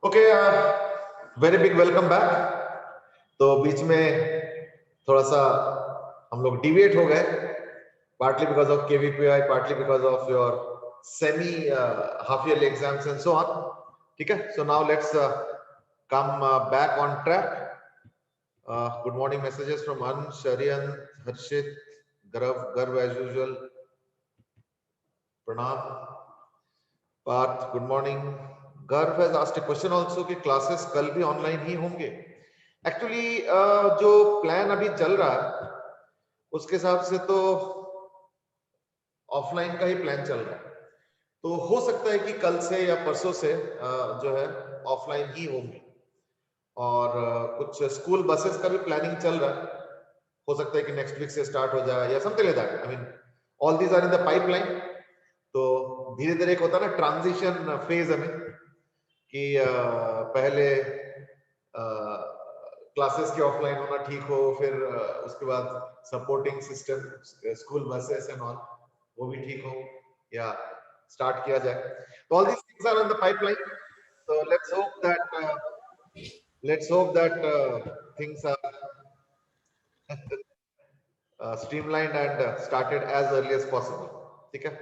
Okay, very big welcome back. तो बीच में थोड़ा सा हम लोग डिविएट हो गए, partly because of KVPY, partly because of your semi half yearly exams and so on. ठीक है, so now let's come back on track. Good morning messages from Ansh, Aryan, Harshit, Garv as usual, प्रणाम, Parth good morning. Garv has asked a question also कि classes कल भी online ही होंगे। Actually जो plan अभी चल रहा है उसके हिसाब से तो ऑफलाइन का ही प्लान चल रहा है, तो हो सकता है कि कल से या परसों से जो है ऑफलाइन ही होंगे। और कुछ स्कूल बसेस का भी प्लानिंग चल रहा है, हो सकता है कि नेक्स्ट वीक से स्टार्ट हो जाए या something like that. I mean all these are in the pipeline. तो धीरे धीरे एक होता है ना ट्रांजिशन फेज हमें, कि पहले क्लासेस के ऑफलाइन होना ठीक हो, फिर उसके बाद supporting system school buses and all वो भी ठीक हो या स्टार्ट किया जाए। तो all these things are in the pipeline. So let's hope that things are streamlined and started as early as possible. ठीक है,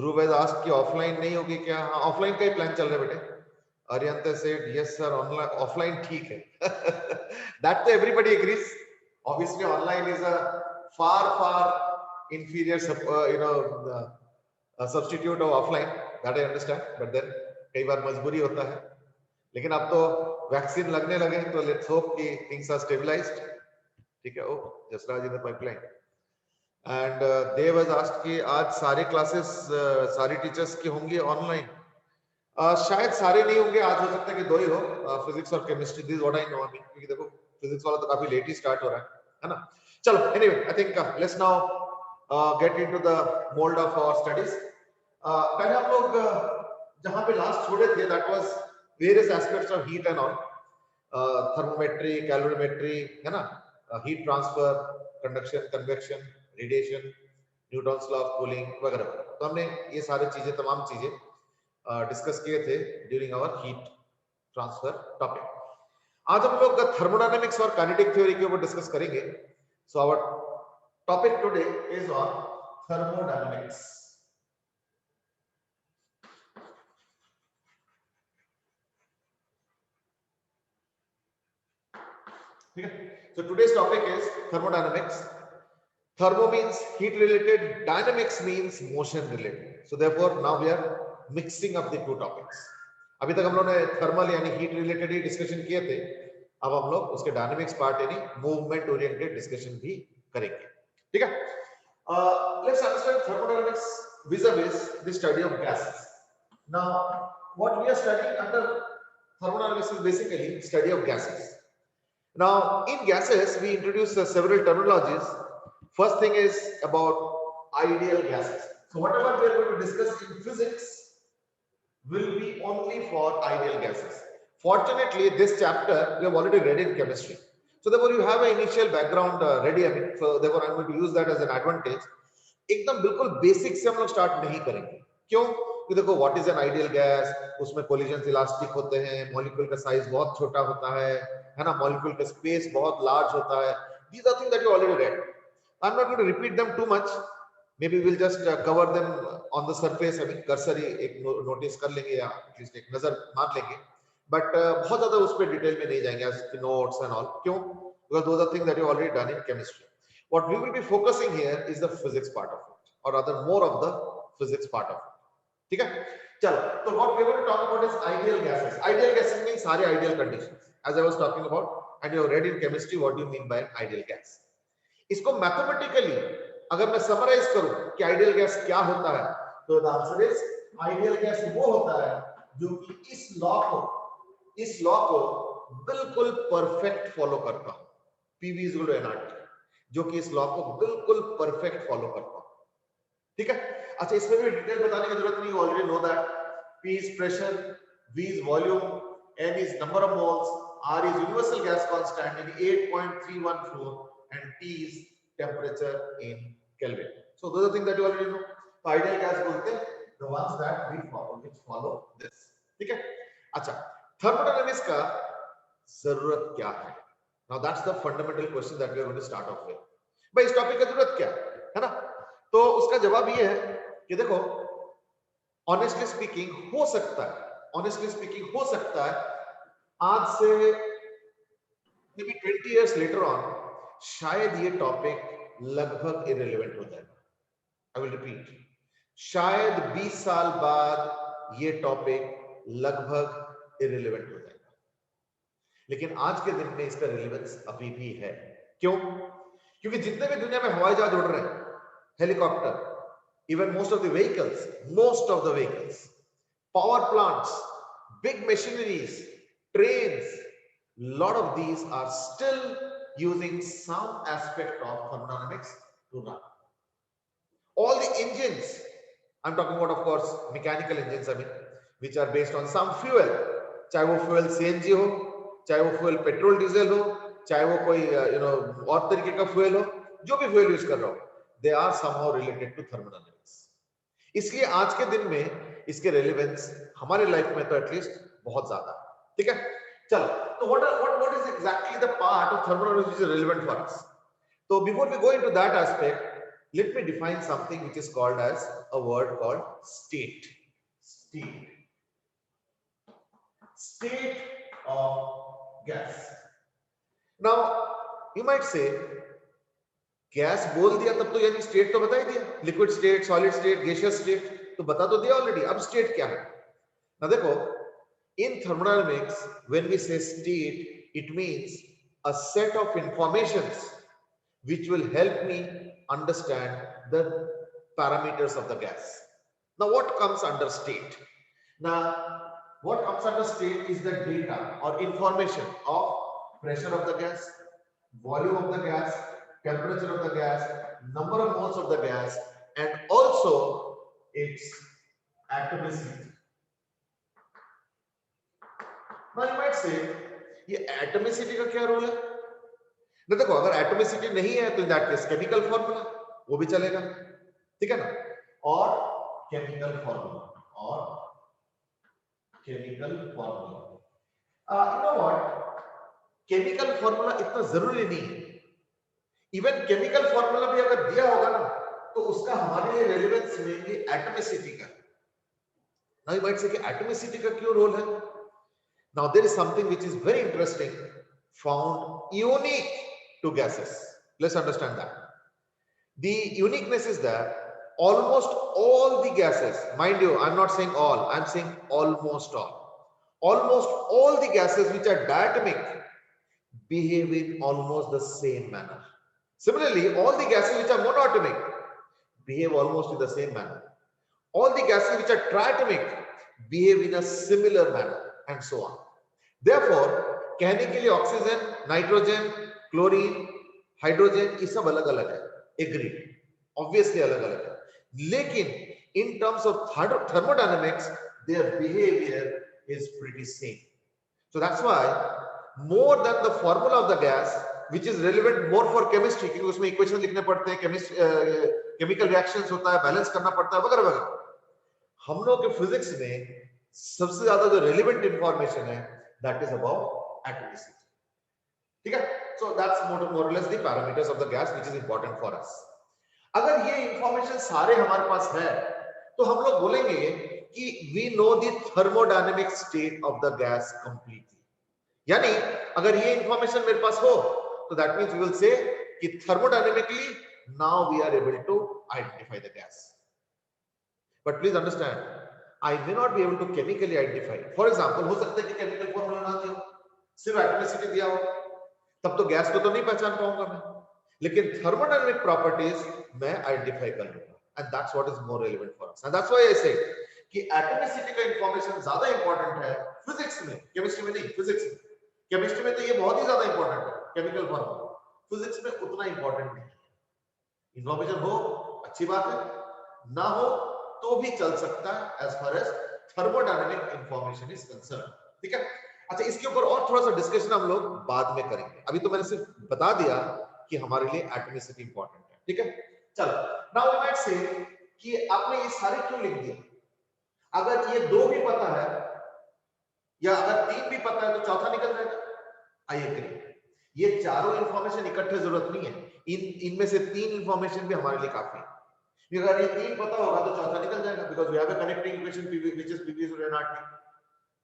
ध्रुव has asked कि ऑफलाइन नहीं होगी क्या? हाँ, ऑफलाइन का ही प्लान चल रहा है बेटे। Ariyanta said yes sir, online offline ठीक है। That तो everybody agrees. Obviously online is a far inferior substitute of offline, that I understand, but then कई बार मजबूरी होता है। लेकिन अब तो वैक्सीन लगने लगे, तो लेट्स होप कि थिंग्स आर स्टेबलाइज्ड। ठीक है, ओ Jasraj in the pipeline. And Dev has asked कि आज सारे क्लासेस सारी टीचर्स की होंगी ऑनलाइन। शायद सारे नहीं होंगे, आज हो सकता है कि दो ही हो, फिजिक्स और chemistry. This what I know. I mean क्योंकि देखो फिजिक्स वाला तो काफी लेट ही स्टार्ट हो रहा है ना। चलो anyway, I think let's now get into the mould of our studies. पहले हम लोग जहां पे लास्ट छोड़े थे, that was various aspects of heat and all, thermometry, calorimetry, है ना, heat transfer, conduction, convection, radiation, Newton's law of cooling वगैरह वगैरह। तो हमने ये सारी चीजें, तमाम चीजें डिस्कस किए थे during our heat transfer topic. आज हम लोग थर्मोडायनेमिक्स और काइनेटिक थ्योरी के ऊपर डिस्कस करेंगे। So our topic today is on thermodynamics. ठीक है, so today's topic is thermodynamics. Thermo means heat related, dynamics means motion related. So therefore now we are mixing up the two topics. अभी तक हम लोगों ने thermal यानी heat related ही discussion किए थे, अब हम लोग उसके डायनेमिक्स पार्ट यानी मूवमेंट ओरिएंटेड डिस्कशन भी करेंगे। ठीक है, let's understand thermodynamics vis-a-vis the study of gases. Now what we are studying under thermodynamics is basically study of gases. Now in gases we introduce several terminologies. First thing is about ideal gases. So whatever we are going to discuss in physics will be only for ideal gases. Fortunately, this chapter we have already read in chemistry. So therefore you have an initial background ready. I mean, so therefore I'm going to use that as an advantage. एकदम बिल्कुल basic से हम लोग start नहीं करेंगे। क्यों? कि देखो what is an ideal gas, उसमें कोलिजन इलास्टिक होते हैं, मॉलिक्यूल का साइज बहुत छोटा होता है ना, मॉलिक्यूल का स्पेस बहुत लार्ज होता है। These are things that you already read. I'm not going to repeat them too much. Maybe we'll just cover them on the surface. I mean, cursory एक notice कर लेंगे या at least एक नजर मार लेंगे, but बहुत ज़्यादा उस पर डिटेल में नहीं जाएंगे as the notes and all. क्यों? Because those are things that you already done in chemistry. What we will be focusing here is the physics part of it, or rather more of the physics part of it. ठीक है, चलो तो what we are going to talk about is ideal gases. Ideal gases means सारे ideal conditions, as I was talking about, and you have read in chemistry what do you mean by an ideal gas. इसको mathematically अगर मैं summarise करूं कि ideal gas क्या होता है, तो the answer is ideal gas वो होता है जो कि इस लॉ को बिल्कुल परफेक्ट फॉलो करता हो। PV is equal to nRT, जो कि इस लॉ को बिल्कुल परफेक्ट फॉलो करता हो। ठीक है, अच्छा इसमें भी डिटेल बताने की जरूरत नहीं, already know that P is pressure, V is volume, N is number of moles, R is universal gas constant in 8.314 and T is temperature in Kelvin. So those are things that you already know. So ideal gas बोलते हैं the ones that we follow, which follow this. ठीक है, अच्छा thermodynamics का जरूरत क्या है? Now that's the fundamental question that we are going to start off with. भाई इस टॉपिक का जरूरत क्या है ना? तो उसका जवाब ये है कि देखो, ऑनेस्टली स्पीकिंग हो सकता है, ऑनेस्टली स्पीकिंग हो सकता है आज से may be 20 years later on शायद ये टॉपिक लगभग इरेलेवेंट हो जाएगा। आई विल रिपीट, शायद 20 साल बाद ये टॉपिक लगभग इरेलेवेंट हो जाएगा, लेकिन आज के दिन में इसका रिलेवेंस अभी भी है। क्यों? क्योंकि जितने भी दुनिया में हवाई जहाज उड़ रहे हैं, helicopter, even most of the vehicles, power plants, big machineries, trains, lot of these are still using some aspect of thermodynamics to run. All the engines, I'm talking about, of course, mechanical engines, I mean, which are based on some fuel, चाहे वो fuel CNG हो, चाहे वो fuel petrol diesel हो, चाहे वो कोई और तरीके का fuel हो, जो भी fuel यूज कर रहा हो, they are somehow related to thermodynamics. इसलिए आज के दिन में इसके रेलेवेंस हमारे लाइफ में तो एटलीस्ट बहुत ज्यादा है। ठीक है, चलो, तो what is exactly the part of thermodynamics which is relevant for us? So before we go into that aspect, let me define something which is called as a word called state. State of gas. Now you might say, gas बोल दिया तब तो यानी state तो बता ही दिया, liquid state, solid state, gaseous state, तो बता तो दिया ऑलरेडी। अब स्टेट क्या है ना? देखो, इन थर्मोडायनामिक्स व्हेन वी से state, it means a set of informations which will help me understand the parameters of the gas. Now what comes under state? Now what comes under state is the data or information of pressure of the gas, volume of the gas, temperature of the gas, number of moles of the gas, and also its atomicity. Now you might say, ये atomicity का क्या role है? ना देखो, अगर atomicity नहीं है तो in that case chemical formula वो भी चलेगा, ठीक है ना? और chemical formula you know what, chemical formula इतना जरूरी नहीं है। इवन केमिकल फॉर्मूला भी अगर दिया होगा ना, तो उसका हमारे लिए रेलेवेंस मेनली एटॉमिसिटी का। नाउ यू माइट से कि एटॉमिसिटी का क्यों रोल है? Now there is something which is very interesting found unique to gases. Let's understand that. The uniqueness is that almost all the gases, mind you, I'm not saying all, I'm saying almost all the gases which are diatomic behave in almost the same manner. Similarly, all the gases which are monoatomic behave almost in the same manner. All the gases which are triatomic behave in a similar manner, and so on. Therefore, कहने के लिए oxygen, nitrogen, chlorine, hydrogen, ये सब अलग अलग है, agreed, obviously अलग अलग है, लेकिन in terms of thermodynamics their behaviour is pretty same. So that's why more than the formula of the gas which is relevant more for chemistry, क्योंकि उसमें इक्वेशन लिखने पड़ते हैं, केमिकल रिएक्शंस होता है, बैलेंस करना पड़ता है, वगैरह वगैरह. हम लोग के फिजिक्स में सबसे ज्यादा जो रेलेवेंट इंफॉर्मेशन है, दैट इज अबाउट atomicity. ठीक है? So that's more or less the parameters of the gas which is important for us. अगर ये इंफॉर्मेशन सारे हमारे पास है, तो हम लोग बोलेंगे कि we know the thermodynamic state of the gas completely. यानी अगर ये इंफॉर्मेशन मेरे पास हो, तो that means we will say कि thermodynamically now we are able to identify the gas. But please understand, I may not be able to chemically identify. For example, हो सकता है कि केमिकल फॉर्मूला ना दिया, सिर्फ एटॉमिसिटी दिया हो, तब तो गैस को तो नहीं पहचान पाऊंगा मैं, लेकिन थर्मोडायनामिक प्रॉपर्टीज मैं आइडेंटिफाई कर लूंगा, and that's what is more relevant for us. And that's why I से कि एटॉमिसिटी का इंफॉर्मेशन ज्यादा इंपॉर्टेंट है फिजिक्स में, केमिस्ट्री में नहीं. फिजिक्स में, केमिस्ट्री में तो ये बहुत ही ज्यादा इंपॉर्टेंट है केमिकल फॉर्मूला, फिजिक्स में उतना इंपॉर्टेंट नहीं है. इंफॉर्मेशन हो अच्छी बात है, ना हो तो भी चल सकता है as far as thermodynamic information is concern. ठीक है? अच्छा, इसके ऊपर और थोड़ा सा डिस्कशन हम लोग बाद में करेंगे. अभी तो मैंने सिर्फ बता दिया कि हमारे लिए एटॉमिसिटी इंपॉर्टेंट है. ठीक है, चलो. नाउ यू माइट से कि आपने ये सारे क्यों लिख दिया? अगर ये दो भी पता है या अगर 3 भी पता है तो चौथा निकल जाएगा। I agree. ये चारों इंफॉर्मेशन इकट्ठे जरूरत नहीं है, इनमें से 3 इंफॉर्मेशन भी हमारे लिए काफी है। अगर ये 3 पता होगा तो चौथा निकल जाएगा, because we have a connecting equation which is PV is nRT.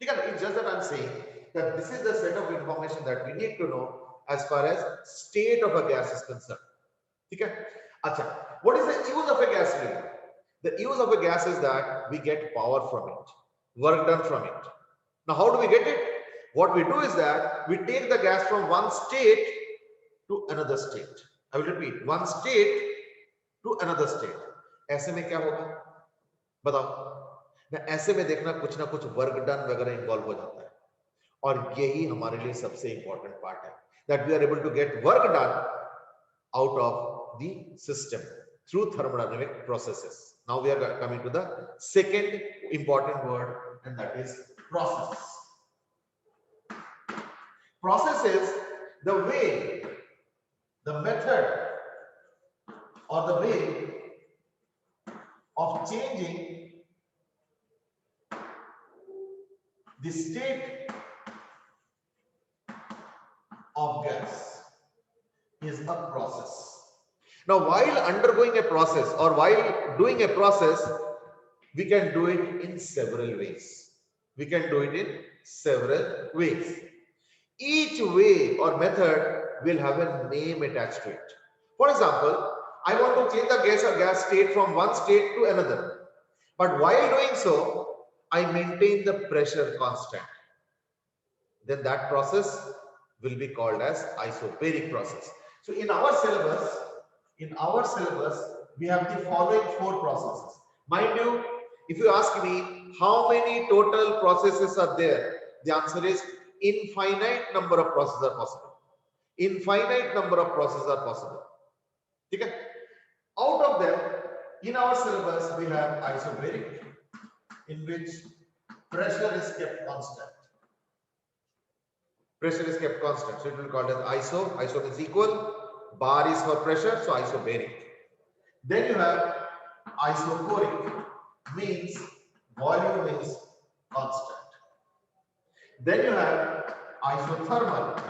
ठीक है, it's just that I am saying that this is the set of information that we need to know as far as state of a gas is concern. ठीक है, अच्छा, what is the use of a gas relay? The use of a gas is that we get power from it, work done from it. Now, how do we get it? What we do is that we take the gas from one state to another state. I will repeat, one state to another state. ऐसे में क्या होगा बताओ ना? ऐसे में देखना कुछ ना कुछ वर्क डन वगैरह इन्वॉल्व हो जाता है, और यही हमारे लिए सबसे इंपॉर्टेंट पार्ट है, that we are able to get work done out of the system through thermodynamic processes. Now we are coming to the second important word, and that is process. Process is the way, the method, or the way of changing the state of gas is a process. Now, while undergoing a process or while doing a process, we can do it in several ways. We can do it in several ways. Each way or method will have a name attached to it. For example, I want to change the gas state from one state to another. But while doing so, I maintain the pressure constant. Then that process will be called as isobaric process. So in our syllabus, we have the following 4 processes. Mind you, if you ask me how many total processes are there, the answer is infinite number of processes are possible. Infinite number of processes are possible. Okay? Out of them, in our syllabus, we have isobaric, in which pressure is kept constant. Pressure is kept constant, so it will be called as iso. Iso means equal. Bar is for pressure, so isobaric. Then you have isochoric, means volume is constant. Then you have isothermal,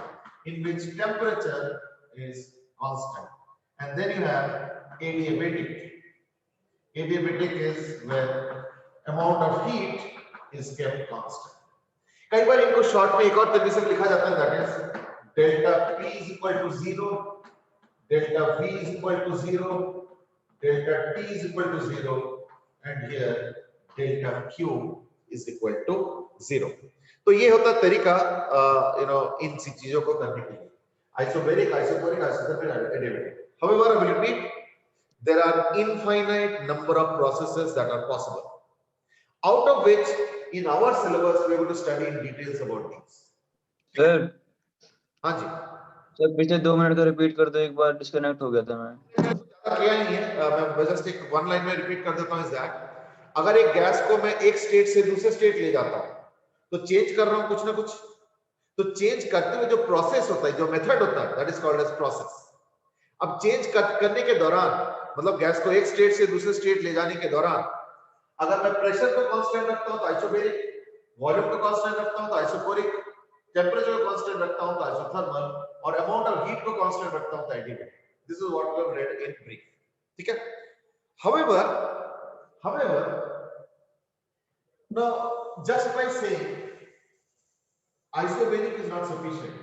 in which temperature is constant. And then you have adiabatic. Adiabatic is where amount of heat is kept constant. कई बार इनको short में एक और तरीके से लिखा जाता है, that is delta P is equal to 0, delta V is equal to 0, delta T is equal to 0, and here delta Q is equal to 0. तो ये होता तरीका इन सी चीजों को करने के लिए, isobaric, isochoric, isothermal, adiabatic. However, I will repeat, there are infinite number of processes that are possible, out of which in our syllabus we are going to study in details about these. Sir हाँ जी sir, पिछले 2 minute का repeat कर दो, एक बार disconnect हो गया था मैं। किया नहीं है, मैं जस्ट एक वन लाइन में रिपीट कर देता हूं। इज दैट अगर एक गैस को मैं एक स्टेट से दूसरे स्टेट ले जाता हूं तो चेंज कर रहा हूं कुछ ना कुछ, तो चेंज करते हुए जो प्रोसेस होता है, जो मेथड होता है, that is called as process. अब चेंज करने के दौरान, मतलब गैस को एक स्टेट से दूसरे स्टेट ले जाने के दौरान, अगर मैं प्रेशर को कांस्टेंट रखता हूं तो आइसोबैरिक, वॉल्यूम को कांस्टेंट रखता हूं तो आइसोकोरिक, टेंपरेचर को कांस्टेंट रखता हूं तो आइसोथर्मल, और अमाउंट ऑफ हीट को कांस्टेंट रखता हूं तो adiabatic. This is what we have read in brief. ठीक है, however now just by saying isobaric is not sufficient.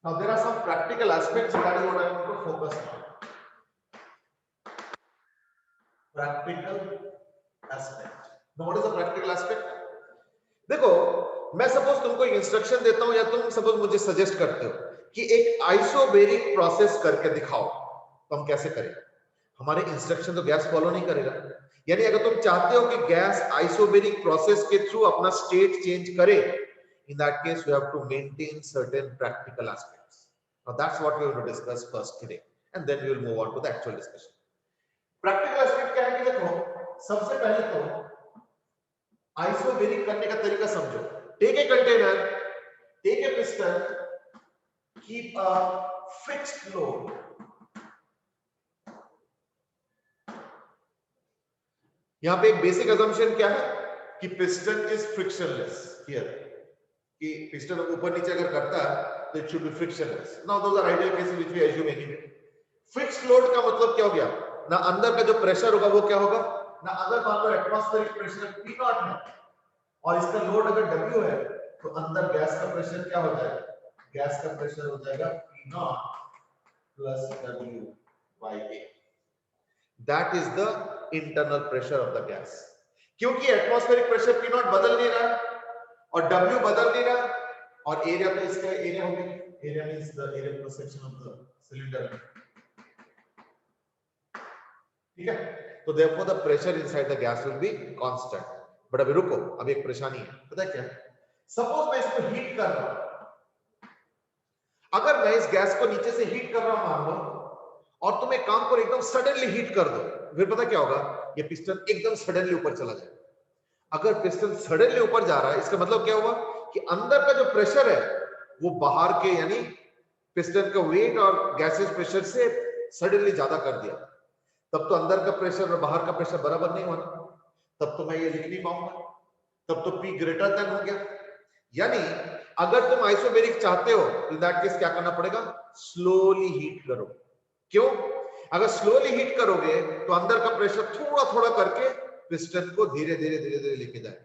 Now there are some practical aspects, that is what I want to focus on. Practical aspect. Now what is the practical aspect? देखो, मैं suppose तुमको एक instruction देता हूं, या तुम suppose मुझे suggest करते हो कि एक आइसोबैरिक प्रोसेस करके दिखाओ, तो हम कैसे करें? हमारे इंस्ट्रक्शन तो गैस फॉलो नहीं करेगा। यानी अगर तुम चाहते हो कि गैस आइसोबैरिक प्रोसेस के थ्रू अपना स्टेट चेंज करे, in that case we have to maintain certain practical aspects. Now that's what we are going to discuss first today, and then we will move on to the actual discussion. Practical aspect क्या है कि देखो, सबसे पहले तो isobaric करने का तरीका समझो। Take a container, take a piston, keep a fixed load. यहां पे एक बेसिक assumption क्या है कि पिस्टन इज फ्रिक्शनलेस हियर, कि पिस्टन ऊपर नीचे अगर करता है तो it should be frictionless. Now those are ideal cases which we assume anyway. Fixed load का मतलब क्या हो गया, ना अंदर का जो प्रेशर होगा वो क्या होगा, ना अगर मान लो एटमॉस्फेरिक प्रेशर P नॉट है और इसका लोड अगर W है तो अंदर गैस का प्रेशर क्या हो जाएगा, गैस का प्रेशर हो जाएगा P not plus W by A. That is the internal pressure of the gas. क्योंकि एटमॉस्फेरिक प्रेशर P नॉट बदल नहीं रहा है और W बदल नहीं रहा और एरिया तो इसका एरिया हो गया, area means the area cross section of the cylinder. ठीक है, तो therefore the pressure inside the gas will be constant. But अभी रुको, अभी एक परेशानी है, पता है क्या? सपोज मैं इसको हीट कर रहा हूं, अगर मैं इस गैस को नीचे से हीट कर रहा हूं मान लो, और तुम एक काम करो एकदम सडनली हीट कर दो, फिर पता क्या होगा, ये पिस्टन एकदम सडनली ऊपर चला जाएगा. अगर पिस्टन सडनली ऊपर जा रहा है इसका मतलब क्या हुआ कि अंदर का जो प्रेशर है वो बाहर के यानी पिस्टन का वेट और गैसेस प्रेशर से सडनली ज्यादा कर दिया. तब तो अंदर का प्रेशर और बाहर का प्रेशर बराबर नहीं होना, तब तो मैं ये लिख नहीं पाऊंगा, तब तो P ग्रेटर देन हो गया. यानी अगर तुम आइसोबैरिक चाहते हो तो इन दैट केस क्या करना पड़ेगा, स्लोली हीट करो. क्यों? अगर स्लोली हीट करोगे तो अंदर का प्रेशर थोड़ा थोड़ा करके पिस्टन को धीरे धीरे धीरे धीरे लेके जाएगा.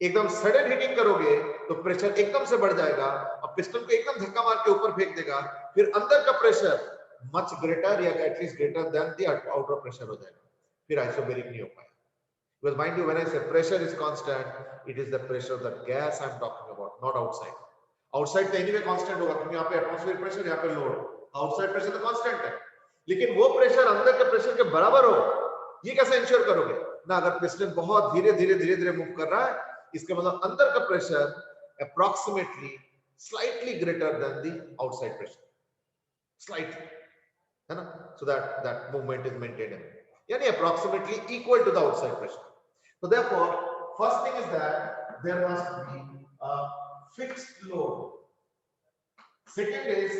एकदम सडन हीटिंग करोगे तो प्रेशर एकदम से बढ़ जाएगा और पिस्टन को एकदम धक्का मार के ऊपर फेंक देगा, फिर अंदर का प्रेशर much greater या at least greater than the outer pressure हो जाएगा, फिर आइसोबैरिक नहीं हो पाएगा. Because mind you, when I say pressure is constant, it is the pressure of the gas I am talking about, not outside. Outside तो anyway constant होगा क्योंकि यहाँ पे atmospheric pressure, यहाँ पे load. Outside pressure तो constant है, लेकिन वो प्रेशर अंदर के प्रेशर के बराबर हो, ये कैसे इंश्योर करोगे ना? अगर पिस्टन बहुत धीरे धीरे धीरे धीरे मूव कर रहा है, इसका मतलब अंदर का pressure approximately slightly greater than the outside pressure, slightly, है ना? So that movement is maintained, यानी approximately equal to the outside pressure. So therefore first thing is that there must be a fixed load. Second is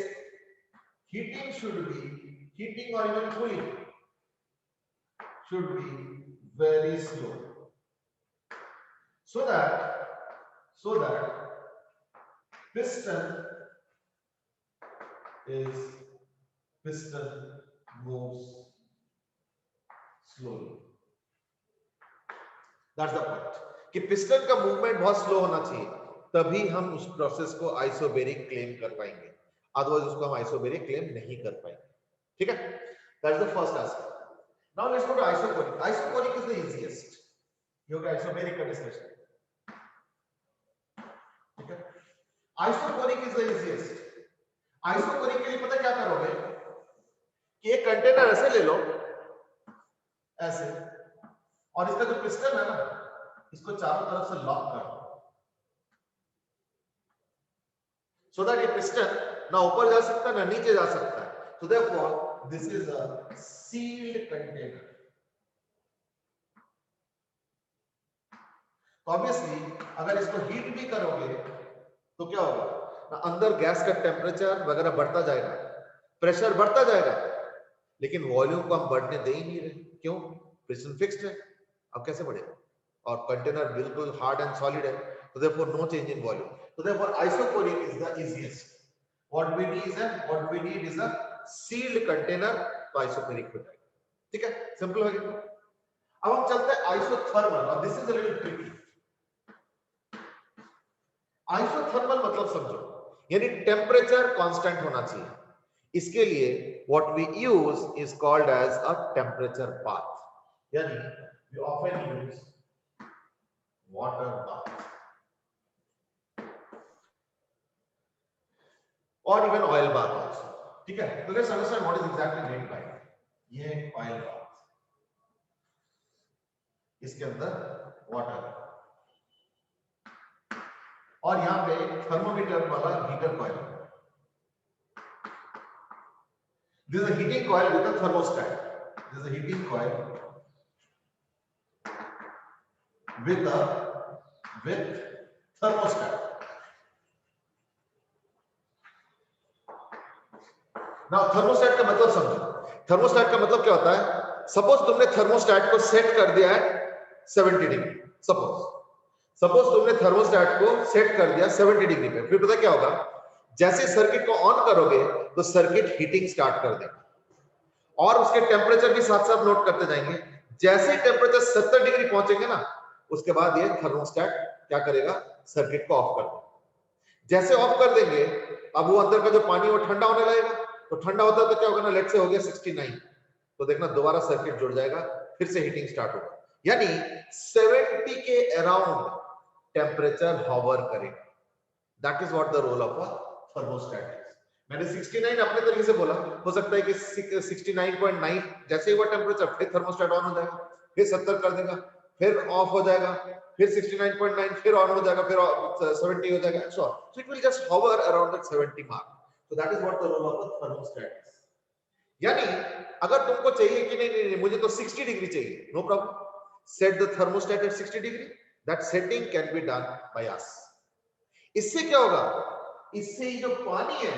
heating should be, heating or even cooling should be very slow, so that piston moves slowly. That's the point कि piston का movement बहुत slow होना चाहिए, तभी हम उस process को isobaric claim कर पाएंगे, अदरवाइज उसको हम आइसोबैरिक क्लेम नहीं कर पाएंगे. ठीक है, that's the first aspect. Now let's go to isochoric. Isochoric is the easiest. ये हो गया आइसोबैरिक का डिस्कशन. ठीक है, isochoric is the easiest. Isochoric के लिए पता क्या करोगे कि एक कंटेनर ऐसे ले लो, ऐसे, और इसका जो पिस्टन है ना, इसको चारों तरफ से लॉक कर दो, सो दैट ये पिस्टन ना ऊपर जा सकता है ना नीचे जा सकता है. So therefore this is a sealed container. Obviously अगर इसको हीट भी करोगे तो क्या होगा ना, अंदर गैस का टेम्परेचर वगैरह बढ़ता जाएगा, प्रेशर बढ़ता जाएगा, लेकिन वॉल्यूम को हम बढ़ने दे ही नहीं रहे. क्यों? पिस्टन फिक्स्ड है, अब कैसे बढ़ेगा? और कंटेनर बिल्कुल हार्ड एंड सॉलिड है, so therefore no change in volume. So therefore isochoric is the easiest. What we need is a sealed container, तो isochoric हो जाएगा. ठीक है, सिंपल हो गया. अब हम चलते हैं आइसोथर्मल, और this is a little tricky. Isothermal मतलब समझो, यानी टेम्परेचर कांस्टेंट होना चाहिए. इसके लिए what we use is called as a temperature bath, यानी we often use water bath or even oil bath also. ठीक है, तो let's understand what is exactly meant by it. ये oil bath, इसके अंदर वाटर और यहाँ पे थर्मोमीटर वाला heater coil. This is a heating coil with a thermostat. This is a heating coil with thermostat. Now thermostat का मतलब समझो. Thermostat का मतलब क्या होता है? सपोज तुमने थर्मोस्टेट को सेट कर दिया है 70 डिग्री, सपोज सपोज तुमने थर्मोस्टेट को सेट कर दिया 70 डिग्री पे, फिर पता क्या होगा, जैसे सर्किट को ऑन करोगे तो सर्किट हीटिंग स्टार्ट कर देगा और उसके टेम्परेचर भी साथ साथ नोट करते जाएंगे। जैसे टेम्परेचर 70 डिग्री पहुंचेंगे ना, उसके बाद ये थर्मोस्टेट क्या करेगा, सर्किट को ऑफ कर देगा। जैसे ऑफ कर देंगे, अब वो अंदर का जो पानी वो ठंडा होने लगेगा, तो ठंडा होता है तो क्या होगा ना, लेट से हो गया 69, तो देखना दोबारा सर्किट जुड़ जाएगा, फिर से हीटिंग स्टार्ट होगा। यानी 70 के अराउंड टेम्परेचर हॉवर करेगा। That is what the role of a thermostat. मैंने 69 अपने तरीके से बोला, हो सकता है कि 69.9 जैसे ही वो टेम्परेचर, फिर थर्मोस्टेट ऑन हो जाएगा, फिर 70 कर देगा, फिर ऑफ हो जाएगा, फिर 69.9 फिर ऑन हो जाएगा, फिर 70 हो जाएगा, so it will just hover around that 70 mark. So that is what the role of a thermostat. यानी अगर तुमको चाहिए कि नहीं नहीं, नहीं मुझे तो 60 डिग्री चाहिए, no problem, set the thermostat at 60 degree, that setting can be done by us. इससे क्या होगा, इससे जो पानी है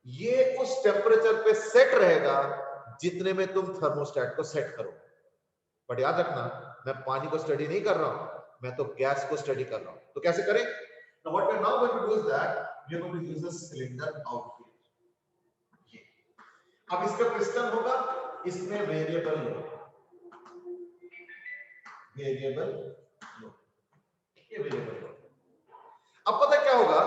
ये उस टेम्परेचर पे सेट रहेगा जितने में तुम थर्मोस्टेट को सेट करो। बट याद रखना, मैं पानी को स्टडी नहीं कर रहा हूं, मैं तो गैस को स्टडी कर रहा हूं। तो कैसे करें? Now what we are now going to do is that we are going to use a cylinder out here. अब इसका पिस्टन होगा, इसमें वेरिएबल लोड, वेरिएबल लोड, ये वेरिएबल लोड। अब पता क्या होगा,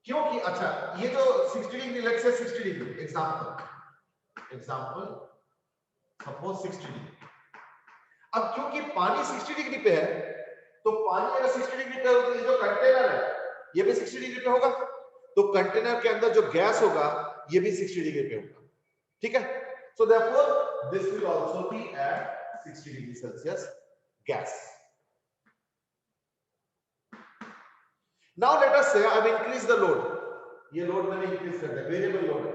क्योंकि अच्छा ये जो 60 degree, let's say 60 degree example suppose 60 degree. अब क्योंकि पानी 60 डिग्री पे है, तो पानी अगर 60 डिग्री पे हो तो जो कंटेनर है ये भी 60 डिग्री पे होगा, तो कंटेनर के अंदर जो गैस होगा ये भी 60 डिग्री पे होगा, ठीक है? So therefore this will also be at 60 degree celsius gas. Now let us say I have increase the load, ये लोड मैंने इंक्रीज कर दिया, वेरिएबल लोड है।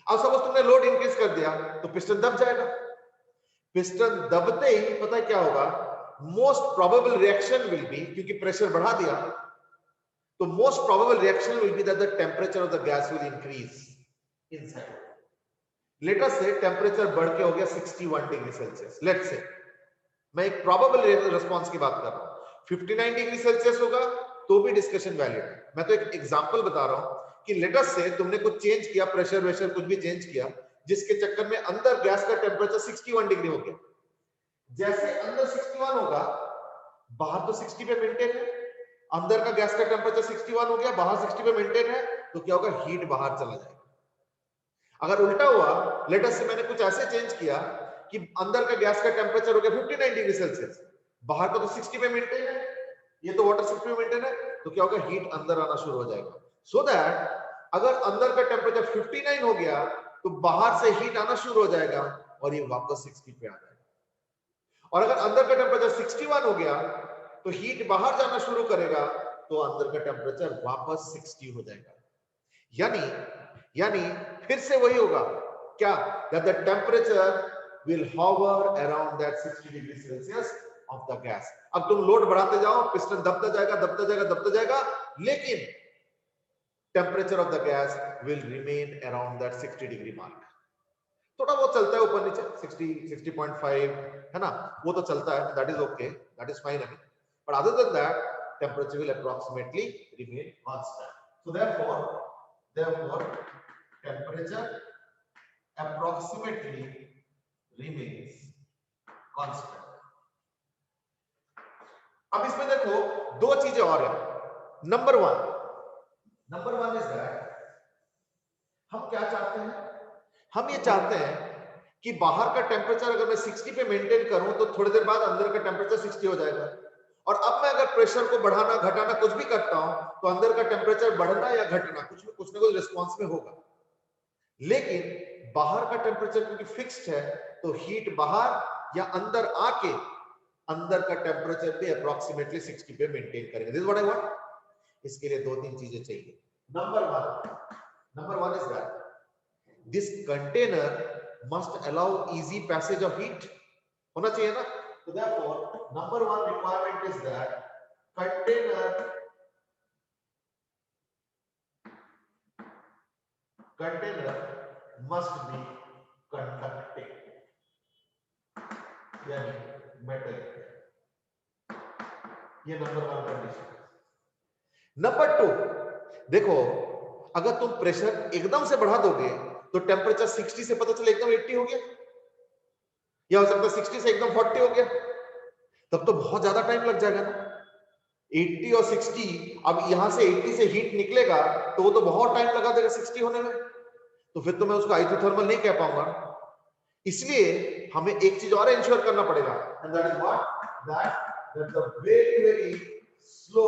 अब सपोज तुमने लोड इंक्रीज कर दिया तो पिस्टन दब जाएगा। पिस्टन दबते ही पता है क्या होगा, most probable reaction will be, क्योंकि प्रेशर बढ़ा दिया, तो most probable reaction will be that the temperature of the gas will increase inside. Late us से टेम्परेचर बढ़ के हो गया 61 डिग्री सेल्सियस, लेट्स से, मैं एक प्रोबेबल रिस्पांस की बात कर रहा हूं। 59 डिग्री सेल्सियस होगा तो भी डिस्कशन वैलिड है, मैं तो एक एग्जांपल बता रहा हूं कि लेट अस से तुमने कुछ चेंज किया, प्रेशर वेशर कुछ भी चेंज किया, जिसके चक्कर में अंदर गैस का टेम्परेचर 61 डिग्री हो गया। जैसे अंदर 61 होगा, बाहर तो 60 पे मेंटेन है, अंदर का गैस का टेम्परेचर 61 हो गया, बाहर 60 पे मेंटेन है, तो क्या होगा, हीट बाहर चला जाएगा। अगर उल्टा हुआ, लेट अस से मैंने कुछ ऐसे चेंज किया कि अंदर का गैस का टेम्परेचर हो गया 59 डिग्री सेल्सियस, बाहर का तो 60 पे मेंटेन है, ये तो वाटर 60 पे मेंटेन है, तो क्या होगा, हीट अंदर आना शुरू हो जाएगा। सो दैट अगर अंदर का टेम्परेचर 59 हो गया तो बाहर से हीट आना शुरू हो जाएगा और ये वापस 60 पे आ जाएगा। और अगर अंदर का टेम्परेचर 61 हो गया तो हीट बाहर जाना शुरू करेगा, तो अंदर का टेम्परेचर वापस 60 हो जाएगा। यानी फिर से वही होगा क्या, that the temperature will hover around that 60 degree Celsius of the gas। अब तुम लोड बढ़ाते जाओ, पिस्टन दबता जाएगा दबता जाएगा दबता जाएगा, लेकिन temperature of the gas will remain around that 60 degree mark. थोड़ा वो चलता है ऊपर नीचे, 60 60.5 है ना, वो तो चलता है, that is okay, that is fine. But other than that temperature will approximately remain constant. So therefore temperature approximately remains constant। अब इसमें देखो दो चीजें और है। नंबर वन इज दैट हम क्या चाहते हैं, हम ये चाहते हैं कि बाहर का टेम्परेचर अगर मैं 60 पे मेंटेन करूं तो थोड़ी देर बाद अंदर का टेम्परेचर 60 हो जाएगा, और अब मैं अगर प्रेशर को बढ़ाना घटाना कुछ भी करता हूं तो अंदर का टेम्परेचर बढ़ना या घटना कुछ ना कुछ रिस्पॉन्स में होगा। लेकिन बाहर का टेम्परेचर क्योंकि फिक्स्ड है, तो हीट बाहर या अंदर आके अंदर का टेम्परेचर भी अप्रोक्सीमेटली 60 पे मेंटेन करेंगे। This what I want. इसके लिए दो तीन चीजें चाहिए। Number one is that this container must allow easy passage of heat, होना चाहिए ना। तो therefore number one requirement is that container must be conducting, यानी मेटल। ये नंबर 1 कंडीशन। नंबर 2, देखो अगर तुम प्रेशर एकदम से बढ़ा दोगे तो टेम्परेचर 60 से पता चले एकदम 80 हो गया, या हो सकता है 60 से एकदम 40 हो गया, तब तो बहुत ज्यादा टाइम लग जाएगा ना। 80 और 60, अब यहां से 80 से हीट निकलेगा तो वो तो बहुत टाइम लगा देगा 60 होने में, तो फिर तो मैं उसको आइसोथर्मल नहीं कह पाऊंगा। इसलिए हमें एक चीज और इंश्योर करना पड़ेगा, and that is what, that the very very slow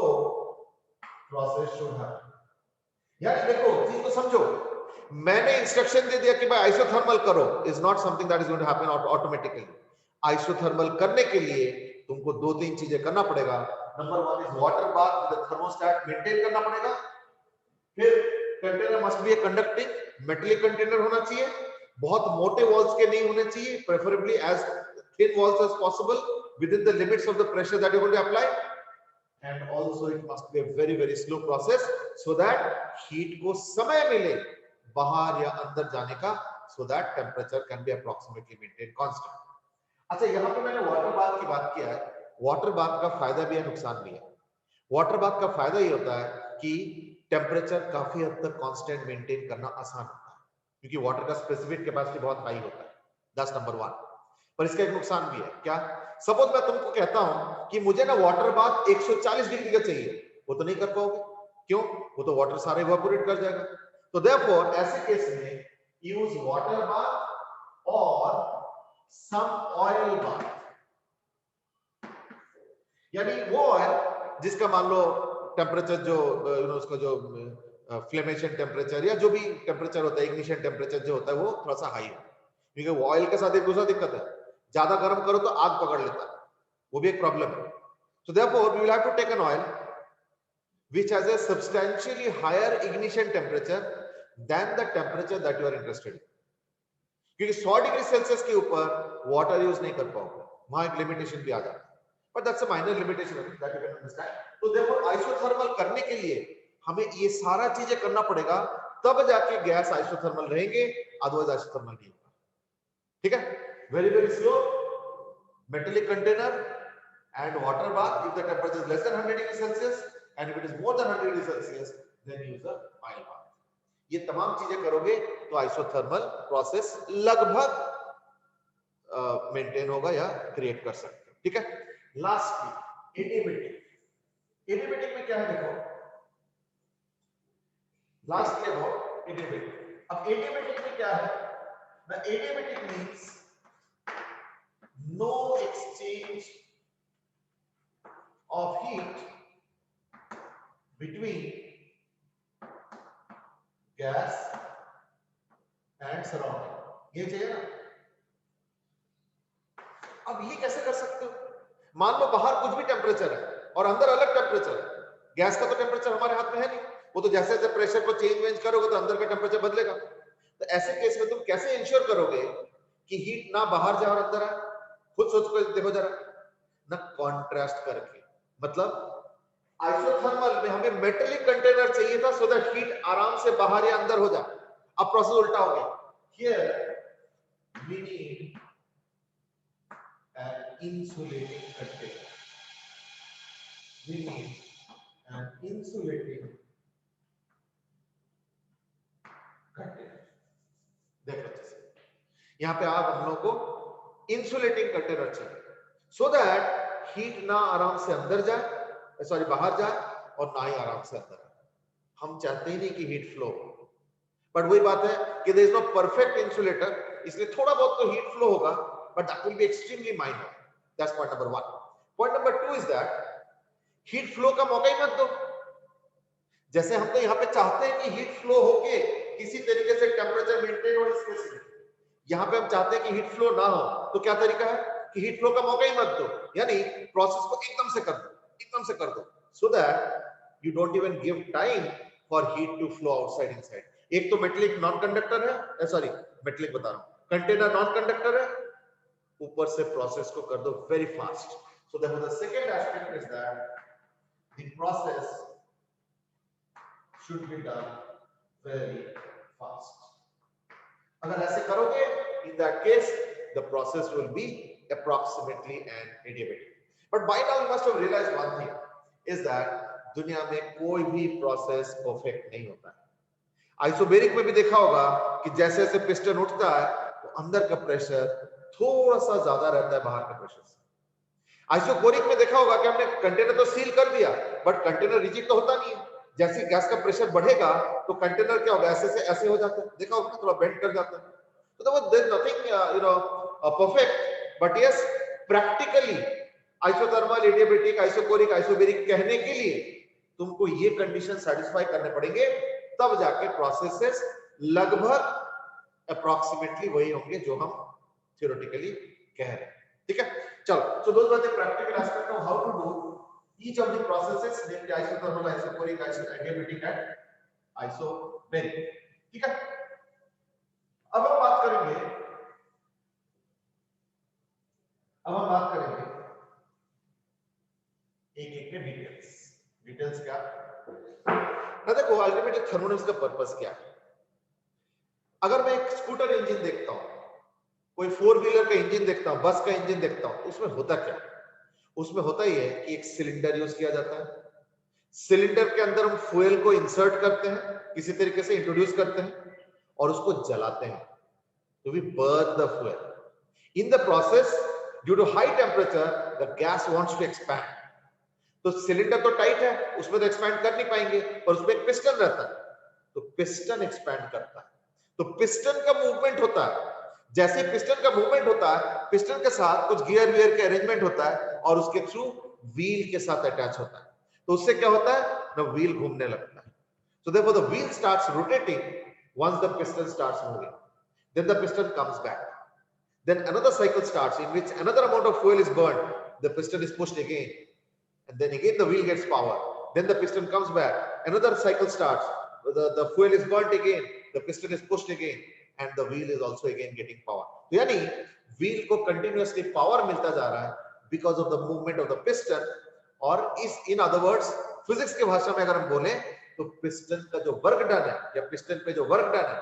process should happen. यार देखो चीज को समझो, मैंने इंस्ट्रक्शन दे दिया कि भाई आइसोथर्मल करो, is not something that is going to happen automatically. Isothermal करने के लिए तुमको 2-3 चीजें करना पड़ेगा। Number 1 is water bath with thermostat maintain करना पड़ेगा। फिर container must be a conducting metallic container होना चाहिए, बहुत मोटे वॉल्स के नहीं होने चाहिए, preferably as thin walls as possible within the limits of the pressure that you going to apply, and also it must be a very very slow process so that heat को समय मिले बाहर या अंदर जाने का, so that temperature can be approximately maintained constant। अच्छा यहाँ पे मैंने वाटर बाथ की बात किया है, वाटर बाथ का फायदा भी है नुकसान भी है। वाटर बाथ का फायदा ये होता है कि टेम्परेचर काफी हद तक कांस्टेंट मेंटेन करना आसान होता है, क्योंकि वाटर का स्पेसिफिक कैपेसिटी बहुत हाई होता है, दैट्स नंबर 1। पर इसका एक नुकसान भी है, क्या? सपोज मैं तुमको कहता हूं कि मुझे ना वाटर बाथ 140 डिग्री का चाहिए, वो तो नहीं कर पाओगे, क्यों? वो तो वाटर सारे इवेपोरेट कर जाएगा। तो देयरफॉर ऐसे केस में यूज वाटर बाथ और सम ऑयल बाथ, यानी वो ऑयल जिसका मान लो टेम्परेचर जो उसका जो फ्लेमेशन टेम्परेचर या जो भी टेम्परेचर होता है, इग्निशन टेम्परेचर जो होता है वो थोड़ा सा हाई हो, क्योंकि ऑयल के साथ एक दूसरा दिक्कत है, ज्यादा गर्म करो तो आग पकड़ लेता है, वो भी एक प्रॉब्लम है। So therefore we will have to take an oil which has a substantially higher ignition temperature than the temperature that you are interested in, क्योंकि 100 डिग्री सेल्सियस के ऊपर वाटर यूज नहीं कर पाओगे, वहां एक लिमिटेशन भी आ जाता है, but that's a minor limitation that you can understand. तो देयरफॉर आइसोथर्मल करने के लिए हमें ये सारा चीजें करना पड़ेगा, तब जाके गैस आइसोथर्मल रहेंगे, अदरवाइज आइसोथर्मल नहीं होगा। ठीक है, very very slow metallic container and water bath if the temperature is less than 100 degrees Celsius, and if it is more than 100 degrees Celsius then use the oil bath। ये तमाम चीजें करोगे तो isothermal process लगभग maintain होगा या create कर सकते हो। ठीक है, लास्टली एडियाबेटिक। एडियाबेटिक में क्या है देखो, लास्ट में हो एडियाबेटिक। अब एडियाबेटिक में क्या है ना, adiabatic means no exchange of heat between gas and surrounding, ये चाहिए ना। अब ये कैसे कर सकते हो? मान लो बाहर कुछ भी टेम्परेचर है और अंदर अलग टेम्परेचर है, गैस का तो टेम्परेचर हमारे हाथ में है नहीं, वो तो जैसे जैसे प्रेशर को चेंज करोगे तो अंदर का टेम्परेचर बदलेगा। तो ऐसे केस में तुम कैसे इंश्योर करोगे कि हीट ना बाहर जाए और अंदर आए? खुद सोच कर देखो जरा ना, कॉन्ट्रास्ट करके, मतलब आइसोथर्मल में हमें मेटेलिक कंटेनर चाहिए था सो दैट हीट आराम से बाहर या अंदर हो जाए, अब प्रोसेस उल्टा हो गया। Here we need an insulating container, we need an insulating container. देखो अच्छे से, यहां पे आप हम लोग को इंसुलेटिंग कंटेनर चाहिए सो दैट हीट ना आराम से अंदर जाए, सॉरी बाहर जाए, और ना ही आराम से अंदर आए। हम चाहते ही नहीं कि हीट फ्लो, बट वही बात है कि there is no perfect insulator, इसलिए थोड़ा बहुत तो हीट फ्लो होगा, but that will be extremely minor. That's point number 1। Point number 2 is that heat flow का मौका ही मत दो। जैसे हम तो यहाँ पे चाहते हैं कि हीट फ्लो होके किसी तरीके से टेम्परेचर मेंटेन हो इस केस में, यहाँ पे हम चाहते हैं कि हीट फ्लो ना हो, तो क्या तरीका है कि हीट फ्लो का मौका ही मत दो, यानी प्रोसेस को एकदम से कर दो, एकदम से कर दो, so that you don't even give time for heat to flow outside inside. एक तो मेटेलिक नॉन कंडक्टर है, सॉरी मेटेलिक बता रहा हूं, कंटेनर नॉन कंडक्टर है, ऊपर से प्रोसेस को कर दो very fast. So the second aspect is that the process should be done very fast। अगर ऐसे करोगे, in that case the process will be approximately an adiabatic। but by now you must have realized one thing, is that दुनिया में कोई भी process perfect नहीं होता है। आइसोबेरिक में भी देखा होगा कि जैसे जैसे पिस्टन उठता है तो अंदर का प्रेशर थोड़ा सा ज्यादा रहता है बाहर के प्रेशर से। आइसोकोरिक में देखा होगा कि हमने कंटेनर तो सील कर दिया बट कंटेनर रिजिड तो होता नहीं है। जैसे गैस का प्रेशर बढ़ेगा तो कंटेनर क्या होगा, ऐसे से ऐसे हो जाता है, देखा होगा थोड़ा बेंड कर जाता है। तो there is nothing perfect, but yes practically isothermal, adiabatic, isochoric, isobaric कहने के लिए तुमको ये कंडीशन सेटिस्फाई करने पड़ेंगे, तब जाके प्रोसेसेस लगभग अप्रॉक्सीमेटली वही होंगे जो हम थ्योरेटिकली कह रहे हैं। ठीक है, चलो, so those were the practical aspect of how to do each of the processes, namely isothermal, isoporic, adiabatic and isobaric. ठीक है, अब हम बात करेंगे एक एक के डिटेल्स क्या। ना देखो, अल्टीमेटली थर्मोडायनामिक्स का पर्पस क्या है। अगर मैं एक स्कूटर इंजन देखता हूं, कोई 4 व्हीलर का इंजन देखता हूं, बस का इंजन देखता हूं, उसमें होता क्या, उसमें होता ही है कि एक सिलेंडर यूज किया जाता है। सिलेंडर के अंदर हम फ्यूल को इंसर्ट करते हैं, किसी तरीके से इंट्रोड्यूस करते हैं और उसको जलाते हैं, तो we burn the fuel. In the process, due to high temperature, the gas wants to expand. तो सिलेंडर तो टाइट है, उसमें तो एक्सपैंड कर नहीं पाएंगे, और उसमें एक पिस्टन रहता है, तो पिस्टन एक्सपैंड करता है। तो पिस्टन का मूवमेंट होता है, जैसे पिस्टन का मूवमेंट होता है, पिस्टन के साथ कुछ गियर वियर के अरेंजमेंट होता है और उसके थ्रू व्हील के साथ अटैच होता है। तो उससे क्या होता है ना, व्हील घूमने लगता है। So therefore the wheel starts rotating once the piston starts moving. Then the piston comes back. Then another cycle starts in which another amount of fuel is burned. The piston is pushed again, and then again the wheel gets power. Then the piston comes back. Another cycle starts. The fuel is burnt again. The piston is pushed again, and the wheel is also again getting power. तो यानी wheel को continuously power मिलता जा रहा है because of the movement of the piston. और इस in other words physics की भाषा में अगर हम बोलें तो पिस्टन का जो वर्क डन है, या पिस्टन पे जो वर्क डन है,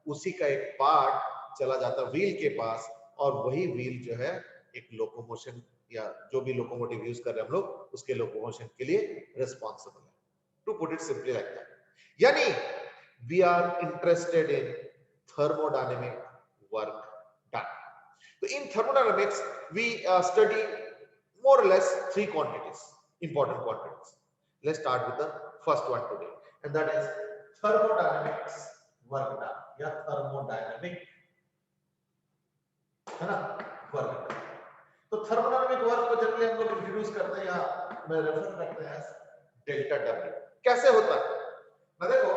उसी का एक पार्ट चला जाता है व्हील के पास, और वही व्हील जो है एक लोकोमोशन या जो भी लोकोमोटिव यूज कर रहे हैं हम लोग, उसके लोकोमोशन के लिए रिस्पॉन्सिबल है। To put it simply like that, यानी we are interested in thermodynamic work done. तो in thermodynamics we study more or less 3 quantities, important quantities. Let's start with the first one today, and that is thermodynamics work done, या thermodynamic, है ना, work done. तो thermodynamic work को generally हम लोग introduce करते हैं या मैं रेफर करते हैं डेल्टा डब्ल्यू। कैसे होता है ना, देखो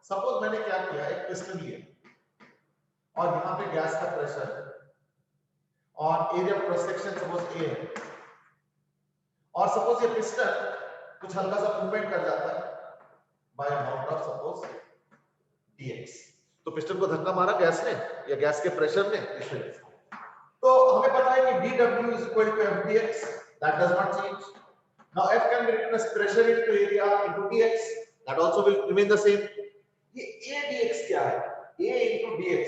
सपोज मैंने क्या किया, एक पिस्टन लिया और यहाँ पे गैस का प्रेशर है और area of cross section suppose A है, और सपोज ये पिस्टन कुछ हल्का सा मूवमेंट कर जाता है bye amount of suppose dx। तो पिस्टन को धक्का मारा गैस ने या गैस के प्रेशर ने, इस तरह से। तो हमें पता है कि dw is equal to mdx, that does not change. Now F can be written as pressure into area into dx, that also will remain the same. ये a dx क्या है, a into dx,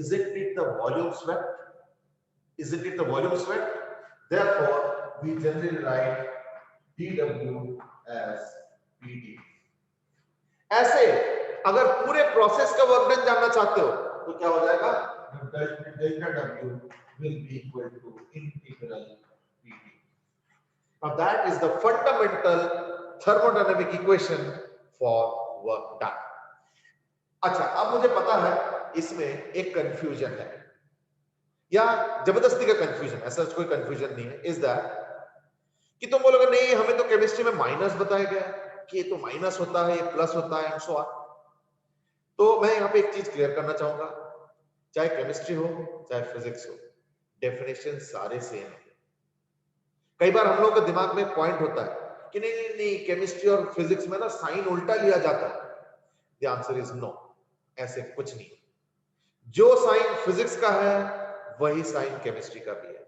isn't it the volume swept? Isn't it the volume swept? Therefore we generally write dw as pd। ऐसे अगर पूरे process का work done जानना चाहते हो तो क्या हो जाएगा, delta w will be equal to integral pd। Now that is the fundamental thermodynamic equation for work done। अच्छा, अब मुझे पता है इसमें एक कंफ्यूजन है, या जबरदस्ती का कंफ्यूजन, ऐसा कोई कंफ्यूजन नहीं है। इज दैट कि तुम बोलोगे नहीं हमें तो केमिस्ट्री में माइनस बताया गया कि ये तो माइनस होता है, ये प्लस होता है, एंड सो ऑन। तो मैं यहाँ पे एक चीज क्लियर करना चाहूंगा, चाहे केमिस्ट्री हो चाहे फिजिक्स हो, डेफिनेशन सारे सेम है। कई बार हम लोगों के दिमाग में पॉइंट होता है कि नहीं नहीं नहीं केमिस्ट्री और फिजिक्स में ना साइन उल्टा लिया जाता है। द आंसर इज नो, ऐसे कुछ नहीं। जो साइन फिजिक्स का है वही साइन केमिस्ट्री का भी है।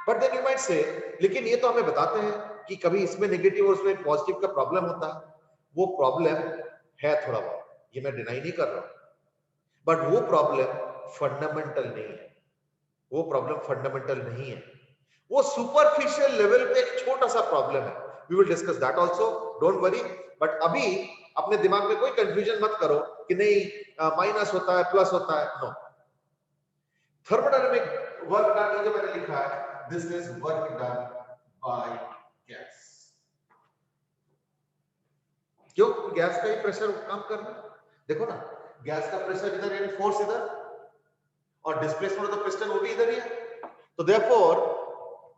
बट देन यू माइट से, लेकिन ये तो हमें बताते हैं कि कभी इसमें नेगेटिव और उसमें पॉजिटिव का प्रॉब्लम होता है। वो प्रॉब्लम है थोड़ा बहुत, ये मैं डिनाई नहीं कर रहा हूं, बट वो प्रॉब्लम फंडामेंटल नहीं है। वो प्रॉब्लम फंडामेंटल नहीं है, वो सुपरफिशियल लेवल पे एक छोटा सा प्रॉब्लम है। We will discuss that also, don't worry. But अभी अपने दिमाग में कोई कंफ्यूजन मत करो कि नहीं माइनस होता है प्लस होता है, नो। थर्मोडायनामिक वर्क डन, ये जो मैंने लिखा है, this is work done by gas. क्यों? गैस का ही प्रेशर काम कर रहा है। देखो ना, गैस का प्रेशर इधर यानी फोर्स इधर, और डिस्प्लेसमेंट ऑफ द पिस्टन वो भी इधर ही है। तो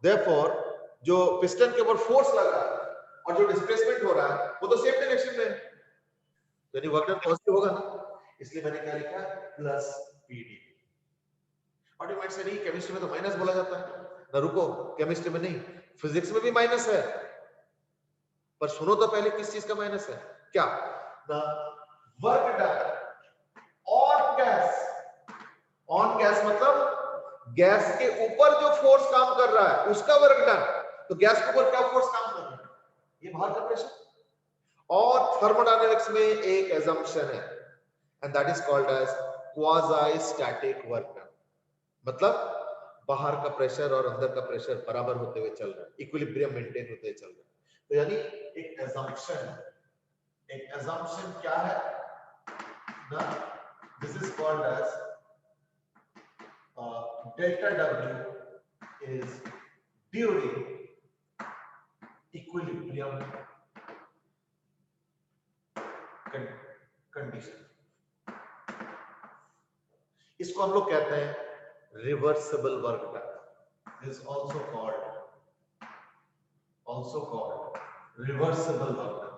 देयरफॉर जो पिस्टन के ऊपर फोर्स लग रहा है और जो डिस्प्लेसमेंट हो रहा है वो तो सेम डायरेक्शन में है, यानी वर्क डन पॉजिटिव होगा ना। इसलिए मैंने क्या लिखा, प्लस पीडी। और यू माइट से नहीं, केमिस्ट्री में तो माइनस बोला जाता है ना। रुको, केमिस्ट्री में नहीं, फिजिक्स में भी माइनस है। पर सुनो तो पहले किस चीज का माइनस है, क्या? The work done on gas. On gas मतलब गैस के ऊपर जो फोर्स काम कर रहा है उसका वर्क डन। तो गैस के ऊपर क्या फोर्स काम कर रहा है? ये बाहर का प्रेशर। और थर्मोडायनामिक्स में एक assumption है, and that is called as quasi static work done। मतलब बाहर का प्रेशर और अंदर का प्रेशर बराबर होते हुए चल रहा है, इक्विलिब्रियम मेंटेन होते हुए चल रहा है। तो यानी एक assumption क्या है ना, this is called as delta W is during equilibrium condition. इसको हम लोग कहते हैं reversible work done. This also called reversible work done.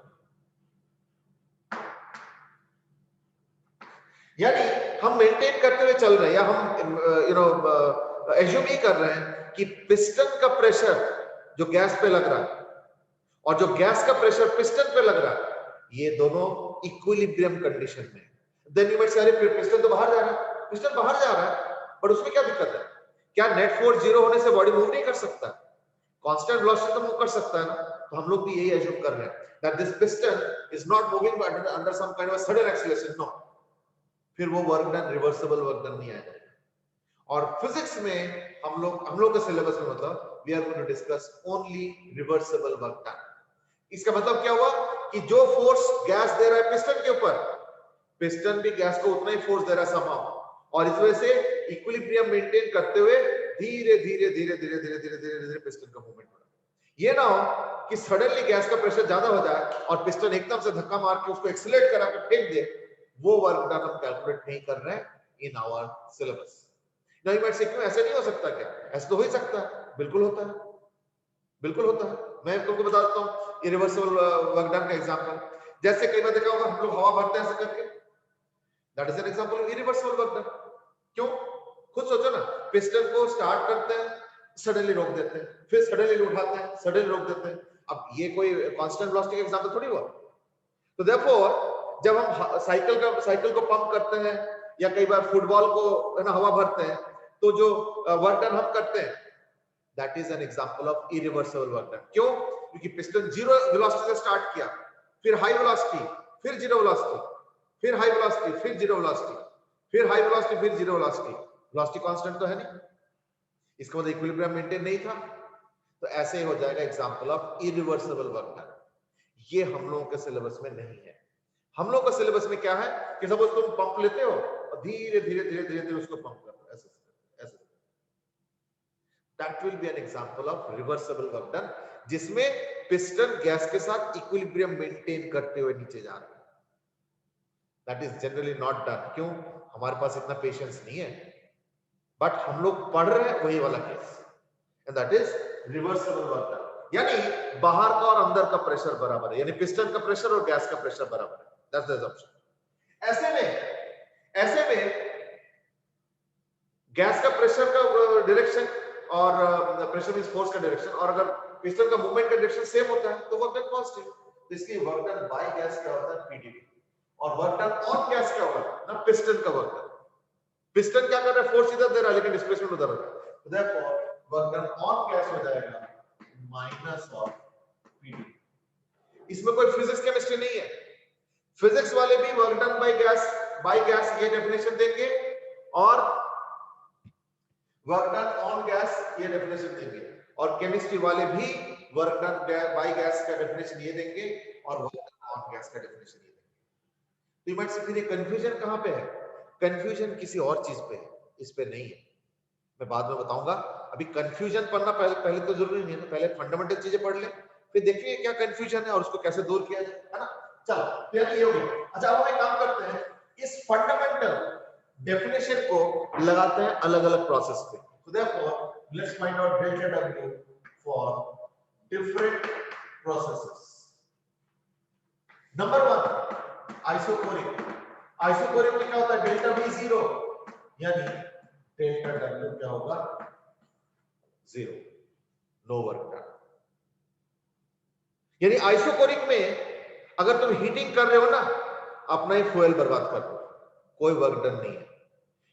यानी हम मेंटेन करते हुए चल रहे हैं, या हम एज्यूम ही कर रहे हैं कि पिस्टन का प्रेशर जो गैस पे लग रहा है और जो गैस का प्रेशर पिस्टन पे लग रहा है, ये दोनों इक्विलिब्रियम कंडीशन में। देन यू माइट से, अरे पिस्टन तो बाहर जा रहा है, पिस्टन बाहर जा रहा है, पर उसमें क्या दिक्कत है? क्या नेट फोर्स जीरो होने से बॉडी मूव नहीं कर सकता? कांस्टेंट वेलोसिटी तो मूव कर सकता है ना। तो हम लोग भी यही एज्यूम कर रहे हैं that this piston is not moving under some kind of sudden acceleration, no. फिर वो work done, reversible work done नहीं आएगा। और फिजिक्स में हम लोग के सिलेबस में मतलब we are going to discuss only reversible work done. इसका मतलब क्या हुआ कि जो फोर्स गैस दे रहा है पिस्टन के ऊपर, पिस्टन भी गैस को उतना ही फोर्स दे रहा है समहाउ, और इस वजह से इक्विलिब्रियम मेंटेन करते हुए धीरे धीरे पिस्टन का मूवमेंट हो रहा है। ये ना हो कि सडनली गैस का प्रेशर ज्यादा हो जाए और पिस्टन एकदम से धक्का मार के उसको एक्सीलरेट करा के फेंक दे। वो वर्क डन हम कैलकुलेट नहीं कर रहे हैं इन आवर सिलेबस। नहीं मैं क्यों ऐसे नहीं हो सकता? क्या ऐसा तो हो ही सकता है, बिल्कुल होता है, बिल्कुल होता है। मैं तुमको बता देता हूँ इरिवर्सिबल वर्क डन का एग्जांपल। जैसे कई बार देखा होगा हम लोग हवा भरते हैं ऐसे करके, that is an example of irreversible work done. क्यों? खुद सोचो ना, पिस्टन को स्टार्ट करते हैं, सडनली रोक देते हैं, फिर सडनली उठाते हैं, सडनली रोक देते हैं। अब ये कोई कांस्टेंट वेलोसिटी का एग्जांपल थोड़ी हुआ। तो देयरफॉर जब हम साइकिल को पंप करते हैं या कई बार फुटबॉल को है ना हवा भरते हैं, तो जो वर्क डन हम करते हैं that is an example of irreversible work done. क्यों? क्योंकि पिस्टन जीरो वेलोसिटी से स्टार्ट किया, फिर हाई वेलोसिटी, फिर जीरो वेलोसिटी, फिर हाई वेलोसिटी, फिर जीरो वेलोसिटी, फिर हाई वेलोसिटी, फिर जीरो वेलोसिटी। वेलोसिटी कांस्टेंट तो है नहीं, इसका मतलब इक्विलिब्रियम मेंटेन नहीं था। तो ऐसे ही हो जाएगा example of irreversible work done. ये हम लोगों के सिलेबस में नहीं है। हम लोग का सिलेबस में क्या है कि सपोज तुम पंप लेते हो और धीरे धीरे उसको पंप कर रहे हो, ऐसे ऐसे। That will B an example of reversible work done, जिसमें पिस्टन गैस के साथ इक्विलिब्रियम मेंटेन करते हुए नीचे जा रहा है। That is generally not done. क्यों? हमारे पास इतना पेशेंस नहीं है। बट हम लोग पढ़ रहे हैं वही वाला case, and that is reversible work done. यानी बाहर का और अंदर का प्रेशर बराबर है, यानी पिस्टन का प्रेशर और गैस का प्रेशर बराबर है। That's the assumption. ऐसे में गैस का प्रेशर का डायरेक्शन और प्रेशर मींस फोर्स का डायरेक्शन, और अगर पिस्टन का मूवमेंट का डायरेक्शन सेम होता है तो वर्क डन पॉजिटिव। तो इसलिए वर्क डन बाय गैस क्या होता है? पीडीवी। और वर्क डन ऑन गैस क्या होगा ना? पिस्टन का वर्क डन। पिस्टन क्या कर रहा है? फोर्स इधर दे रहा है लेकिन डिस्प्लेसमेंट उधर हो रहा है। तो therefore work done on gas हो जाएगा माइनस ऑफ पीडीवी। इसमें कोई फिजिक्स केमिस्ट्री नहीं है। फिजिक्स वाले भी वर्क डन बाय गैस ये डेफिनेशन देंगे, और वर्क डन ऑन गैस ये डेफिनेशन देंगे, और केमिस्ट्री वाले भी वर्क डन बाय गैस का डेफिनेशन ये देंगे और वर्क डन ऑन गैस का डेफिनेशन ये देंगे। तो यू माइट से फिर कंफ्यूजन कहां पे है? कंफ्यूजन किसी और चीज पे है, इस पे नहीं है। मैं बाद में बताऊंगा। अभी कंफ्यूजन पढ़ना पहले तो जरूरी नहीं है ना, पहले फंडामेंटल चीजें पढ़ ले, फिर देखेंगे क्या कंफ्यूजन है और उसको कैसे दूर किया जाए, है ना। चलो फिर ये हो गया। अच्छा अब हम एक काम करते हैं, इस फंडामेंटल डेफिनेशन को लगाते हैं अलग अलग प्रोसेस पे। So therefore, let's find out delta W for different processes. Number one, isochloric. Isochloric में क्या होता है? डेल्टा V 0, यानी डेल्टा W क्या होगा? 0, नो वर्क डन। यानी आइसोकोरिक में अगर तुम हीटिंग कर रहे हो ना, अपना ही फ्यूल बर्बाद कर रहे हो, कोई वर्क डन नहीं है।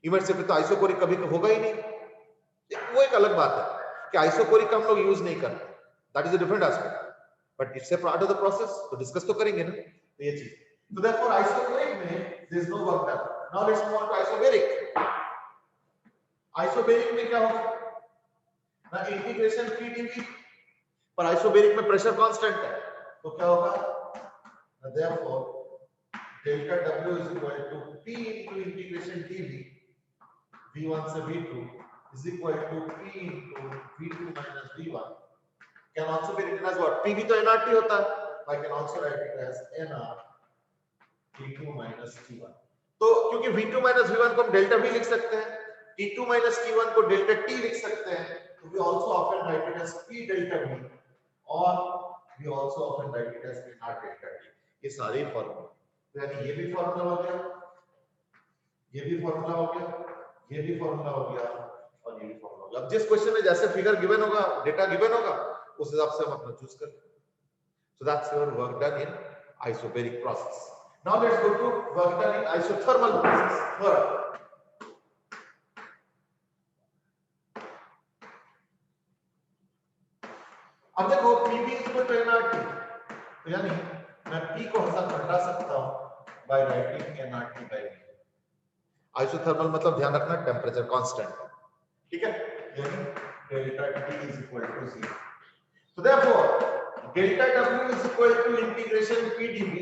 इमर से तो आइसोकोरिक कभी होगा ही नहीं। वो एक अलग बात है कि आइसोकोरिक का हम लोग यूज नहीं करते, that is a different aspect, but it's a part of the process, तो डिस्कस तो करेंगे ना, तो ये चीज। तो देयरफॉर आइसोकोरिक में there is no work done. Now let's move on to isobaric. Isobaric में क्या होगा ना, इंटीग्रेशन P dV, पर आइसोबेरिक में प्रेशर कांस्टेंट है, तो क्या होगा? Therefore delta W is equal to P into integration dV V1 से V2 is equal to P into V2 minus V1 can also be written as what? PV तो nRT होता है, I can also write it as nR T2 minus T1। तो क्योंकि V2 minus V1 को हम delta V लिख सकते हैं, T2 minus T1 को डेल्टा T लिख सकते हैं, तो we also often write it as P delta V और we also often write it as nR delta T। ये सारे फॉर्मूला, यानी ये भी फॉर्मूला हो गया, ये भी फॉर्मूला हो गया, ये भी फॉर्मूला हो गया और ये भी फॉर्मूला हो गया। अब जिस क्वेश्चन में जैसे फिगर गिवन होगा, डेटा गिवन होगा, उस हिसाब से हम अपना चूज कर लेंगे। So that's your work done in isobaric process. Now let's go to work done in isothermal process. Third, अब देखो PV is equal to nRT, तो यानी मैं P को हटा सकता हूं by writing nRT by V। Isothermal मतलब ध्यान रखना टेंपरेचर कांस्टेंट है, ठीक है, यानी delta T is equal to 0। So therefore delta W is equal to integration P dV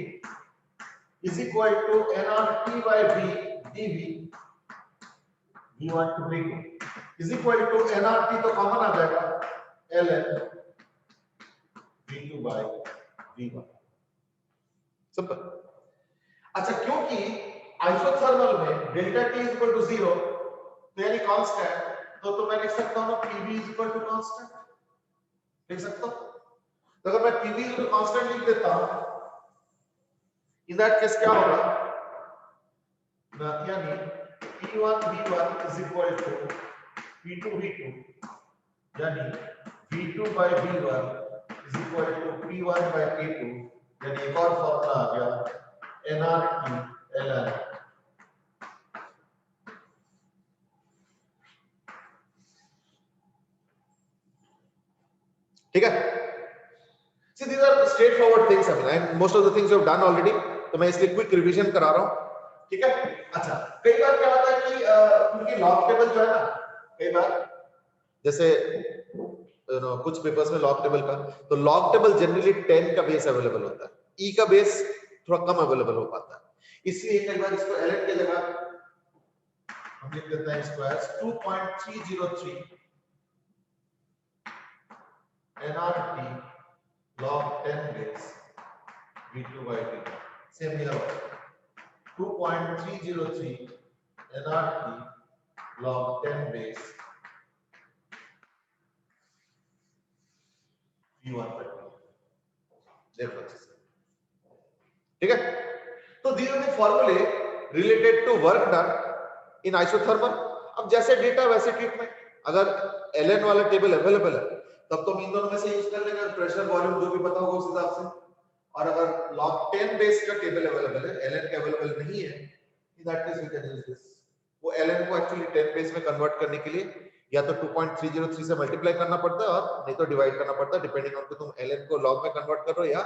is equal to nRT by V dV V1 to V2 is equal to nRT तो common आ जाएगा ln V2 by V1, simple. अच्छा क्योंकि isothermal में delta T is equal to 0, तो यानी constant, तो मैं लिख सकता हूं PV is equal to constant, लिख सकता हूं। तो अगर मैं PV is equal to constant लिख देता हूं, इन दैट केस क्या होगा ना, यानी P1 V1 is equal to P2 V2, यानी V2 by V1 is equal to P1 by P2, यानी एक और फॉर्मूला आ गया nRT ln ठीक है। See, these are straightforward things, I mean, and most of the things you have done already, तो मैं इसलिए क्विक रिवीजन करा रहा हूं, ठीक है। अच्छा कई बार क्या होता है कि क्योंकि लॉग टेबल जो है ना, कई बार जैसे कुछ पेपर्स में लॉग टेबल का, तो लॉग टेबल जनरली 10 का बेस अवेलेबल होता है, ई का बेस थोड़ा कम अवेलेबल हो पाता है, इसलिए कई बार इसको ln के जगह हम लिख देते हैं squares 2.303 nRT log 10 base V2 by V1, same here 2.303 nRT log 10 base V1 by V1, देखो ठीक है। तो these are the formulae related to work done in isothermal। अब जैसे डेटा वैसे ट्रीटमेंट, अगर ln वाला टेबल अवेलेबल है तब तो हम इन दोनों में से यूज कर लेंगे, प्रेशर वॉल्यूम जो भी पता होगा उस हिसाब से, और अगर log 10 बेस का टेबल अवेलेबल है, ln का अवेलेबल नहीं है, in that case we can use this। वो ln को एक्चुअली 10 बेस में कन्वर्ट करने के लिए या तो 2.303 से मल्टीप्लाई करना पड़ता है और नहीं तो डिवाइड करना पड़ता है, डिपेंडिंग ऑन कि तुम ln को log में कन्वर्ट कर रहे हो या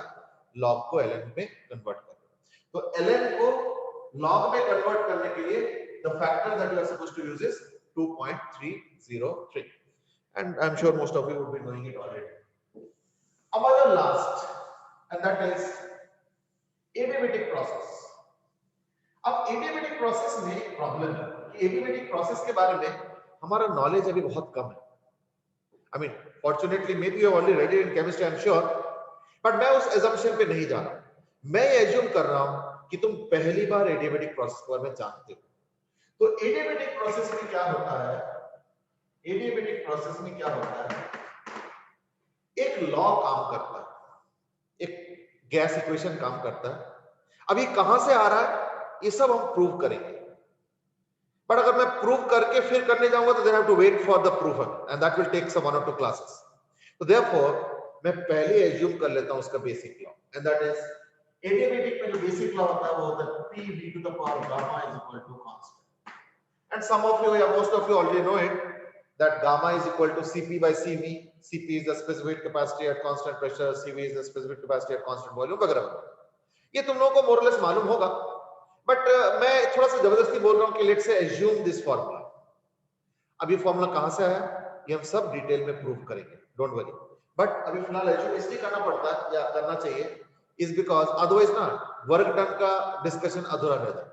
log को ln में कन्वर्ट कर रहे हो। तो ln को log में कन्वर्ट करने के लिए the factor that you are supposed to use is 2.303, and I'm sure most of you would be knowing it already। अब आ जाओ last, and that is adiabatic process. अब एडियाबेटिक प्रोसेस में एक प्रॉब्लम है कि एडियाबेटिक प्रोसेस के बारे में हमारा नॉलेज अभी बहुत कम है। I mean, fortunately, maybe you have already read it in chemistry, I'm sure, but मैं उस assumption पे नहीं जा रहा। मैं ये assume कर रहा हूं कि तुम पहली बार एडियाबेटिक प्रोसेस के बारे में जानते हो। तो एडियाबेटिक प्रोसेस में क्या होता है? एडियाबेटिक प्रोसेस में क्या होता है? एक लॉ काम करता है, एक गैस इक्वेशन काम करता है। अब ये कहां से आ रहा है, ये सब हम प्रूव करेंगे। बट अगर मैं प्रूव करके फिर करने जाऊंगा तो then I have to wait for the proof and that will take some 1 or 2 classes. तो देयरफॉर मैं पहले एज्यूम कर लेता हूं उसका basic law, and that is adiabatic में जो बेसिक लॉ होता है वो होता है P v to the power gamma is equal to constant. And some of you, yeah, most of you already know it, that gamma is equal to Cp by Cv. Cp is the specific capacity at constant pressure, Cv is the specific capacity at constant volume वगैरह। ये तुम लोगों को more less मालूम होगा, but मैं थोड़ा सा जबरदस्ती बोल रहा हूं कि let's say assume this formula. अब ये फार्मूला कहां से आया, ये हम सब डिटेल में प्रूव करेंगे, डोंट वरी। बट अभी फिलहाल एज्यूम इसलिए करना पड़ता है या करना चाहिए इज बिकॉज अदरवाइज ना वर्क डन का डिस्कशन अधूरा रह जाए।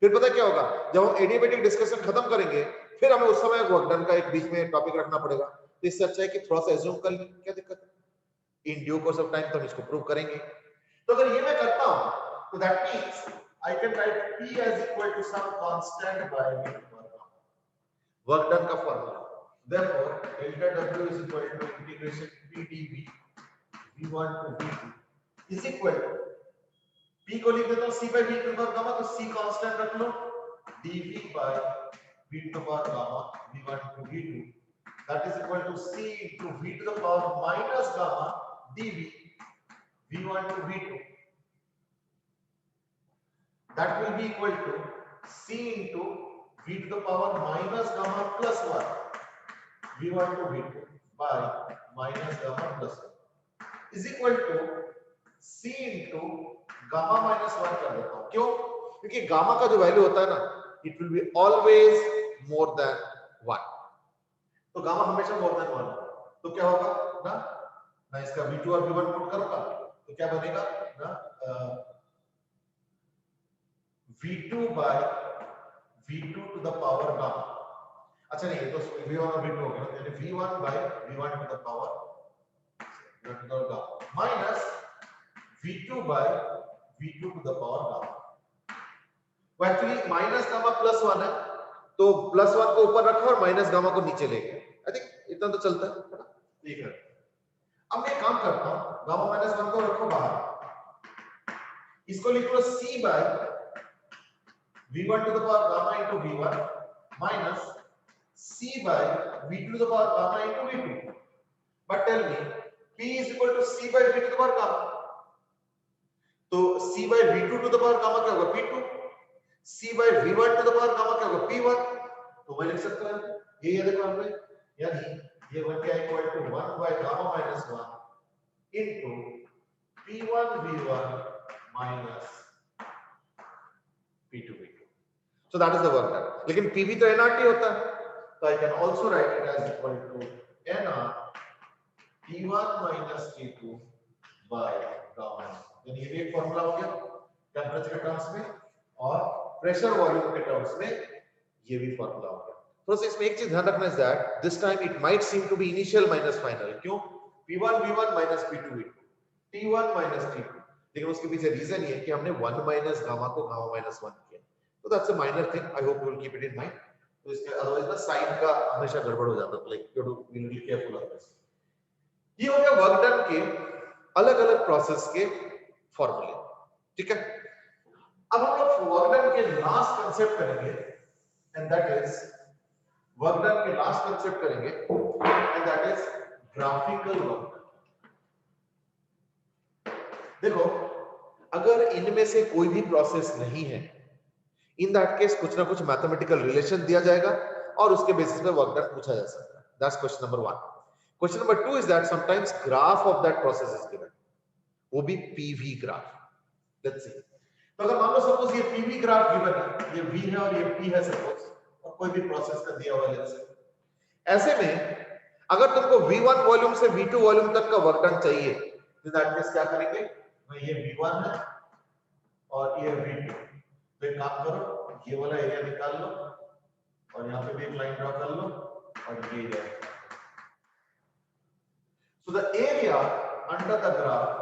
फिर पता क्या होगा, जब हम एडियाबेटिक डिस्कशन खत्म करेंगे फिर हमें उस समय वर्क डन का एक बीच में टॉपिक रखना पड़ेगा। तो इससे अच्छा है कि थोड़ा सा एज्यूम कर लें, क्या दिक्कत है। In due course of time तो हम इसको प्रूव करेंगे। तो अगर ये मैं करता हूं तो that means I can write P as equal to some constant by V per gamma. Work done का formula. Therefore, delta W is equal to integration P dV V1 to V2 is equal to P को लिख देता हूँ C by V to the power gamma, तो C constant रख लो, dV by V to the power gamma V1 to V2 that is equal to C into V to the power minus gamma dV V1 to V2. That will be equal to C into V to the power minus gamma plus 1 V1 to V2 by minus gamma plus 1 is equal to C into gamma minus 1 कर देता हूं। क्यों? क्योंकि gamma का जो value होता है ना, it will be always more than 1। तो गामा हमेशा more than 1 है। तो क्या होगा ना, मैं इसका V2 और V1 पुट करूंगा तो क्या बनेगा ना, V2 by V2 to the power gamma। अच्छा नहीं, तो V1 और V2 हो गया, यानी V1 by V1 to the power gamma minus V2 by V2 to the power gamma। वो एक्चुअली माइनस गामा प्लस 1 है, तो प्लस 1 को ऊपर रखा और माइनस गामा को नीचे ले गया। आई थिंक इतना तो चलता है ना, ठीक है। अब मैं काम करता हूं, गामा माइनस 1 को रखो बाहर, इसको लिख लो C by V1 to the power gamma into V1 minus C by V2 to the power gamma into V2। But tell me, P is equal to C by V to the power gamma। तो C by V2 to the power gamma क्या होगा, P2। C by V1 to the power gamma क्या होगा, P1। तो मैं लिख सकता हूं ये देखो हमने, यानी ये बन गया equal to 1 by gamma minus 1 into P1 V1 minus P2 V2। So that is the work done। लेकिन PV तो nRT होता है, तो I can also write it as equal to nR T1 minus T2 by gamma। यानी ये भी एक formula हो गया टेम्परेचर के टर्म्स में, और प्रेशर वॉल्यूम के टर्म्स में ये भी फॉर्मूला हो गया। तो इसमें एक चीज ध्यान रखना है that this time it might seem to be initial minus final. क्यों? P1 V1 minus P2 V2 T1 minus T2, लेकिन उसके पीछे रीजन ये है कि हमने 1 माइनस गामा को गामा माइनस 1 किया। तो that's a minor thing, I hope you will keep it in mind. तो इसके अदरवाइज ना साइन का हमेशा गड़बड़ हो जाता है, like you have to be little careful of this. ये हो गया वर्क डन के अलग-अलग प्रोसेस के फार्मूले, ठीक है। अब हम लोग वर्क डन के लास्ट कांसेप्ट करेंगे, and that is work done के लास्ट कांसेप्ट करेंगे, and that is graphical work. देखो, अगर इनमें से कोई भी प्रोसेस नहीं है, इन दैट केस कुछ ना कुछ मैथमेटिकल रिलेशन दिया जाएगा और उसके बेसिस पे वर्क डन पूछा जा सकता है। That's question number 1। Question number 2 is that sometimes graph of that process is given, वो भी पीवी ग्राफ। लेट्स सी, तो अगर मान लो सपोज ये पीवी ग्राफ गिवन है, ये V है और ये P है सपोज, और कोई भी प्रोसेस का दिया हुआ है लेट्स से। ऐसे में अगर तुमको V1 वॉल्यूम से V2 वॉल्यूम तक का वर्क डन चाहिए इन दैट केस क्या करेंगे, मैं ये V1 है और ये V2, तो एक काम करो, ये वाला एरिया निकाल लो और यहाँ पे भी एक लाइन ड्रॉ कर लो और ये area. So the area under the graph,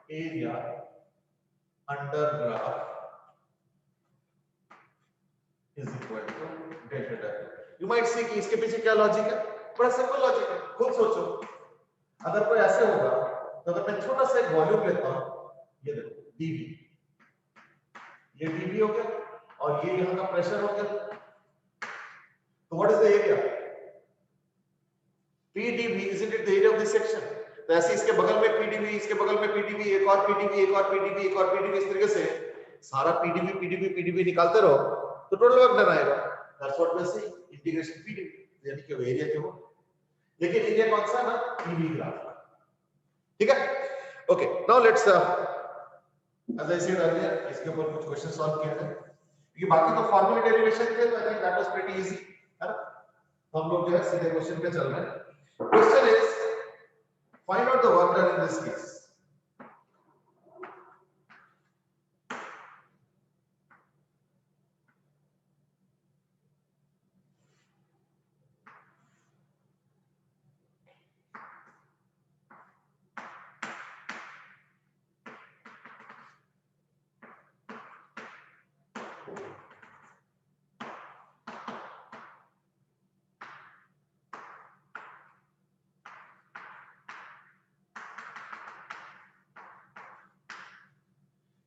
area under graph is equal to delta W. You might see कि इसके पीछे क्या लॉजिक है, बड़ा सिंपल लॉजिक है, खुद सोचो। अगर कोई ऐसे होगा तो अगर मैं छोटा सा एक वॉल्यूम लेता हूं, ये देखो dV, ये dV हो गया और ये यहाँ का प्रेशर हो गया, तो what is the area? PdV, isn't it the area of this section? तो ऐसे इसके बगल में PdV, इसके बगल में PdV, एक और PdV, एक और PdV, एक और PdV, इस तरीके से सारा PdV निकालते रहो तो टोटल वर्क डन आएगा। That's what we are saying, integration PdV, यानी कि एरिया क्यों हो, लेकिन एरिया कौन सा है ना, PV ग्राफ। ठीक है, okay, now let's as I said earlier, इसके ऊपर कुछ क्वेश्चन सॉल्व किए हैं, क्योंकि बाकी तो फॉर्मूला डेरिवेशन थे, तो I think that was pretty easy, है ना। तो हम लोग जो है सीधे क्वेश्चन पे चल रहे हैं। Question is find out the work done in this case.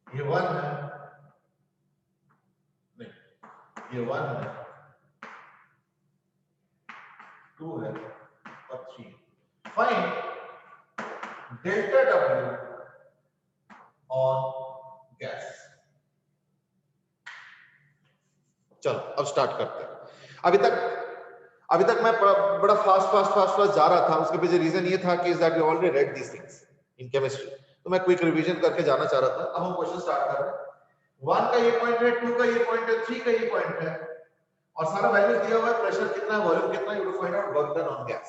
ये 1 है, नहीं, ये 1 है, 2 है और 3। Find delta W on gas. चलो अब स्टार्ट करते हैं। अभी तक मैं बड़ा फास्ट जा रहा था, उसके पीछे रीजन ये था कि that we already read these things in chemistry, तो मैं क्विक रिवीजन करके जाना चाह रहा था। अब हम क्वेश्चन स्टार्ट कर रहे हैं। 1 का ये पॉइंट है, 2 का ये पॉइंट है, 3 का ये पॉइंट है और सारा वैल्यूज दिया हुआ है, प्रेशर कितना है, वॉल्यूम कितना है, you to find out work done on gas.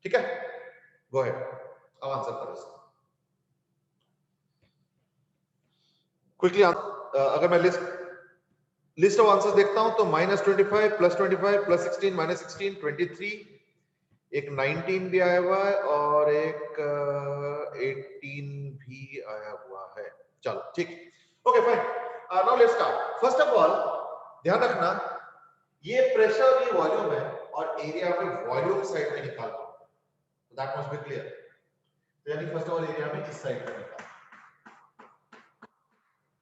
ठीक है, गो अहेड, अब आंसर करो इसका क्विकली। अगर मैं लिस्ट ऑफ आंसर्स देखता हूं तो -25 +25 +16 -16 23, एक 19 भी आया हुआ है और एक 18 भी आया हुआ है। चलो ठीक, okay fine, now let's start. First of all ध्यान रखना, ये प्रेशर ये वॉल्यूम है और एरिया में वॉल्यूम साइड में निकालना, तो दैट मस्ट बी क्लियर। तो यानी फर्स्ट ऑफ ऑल एरिया में इस साइड में निकालना,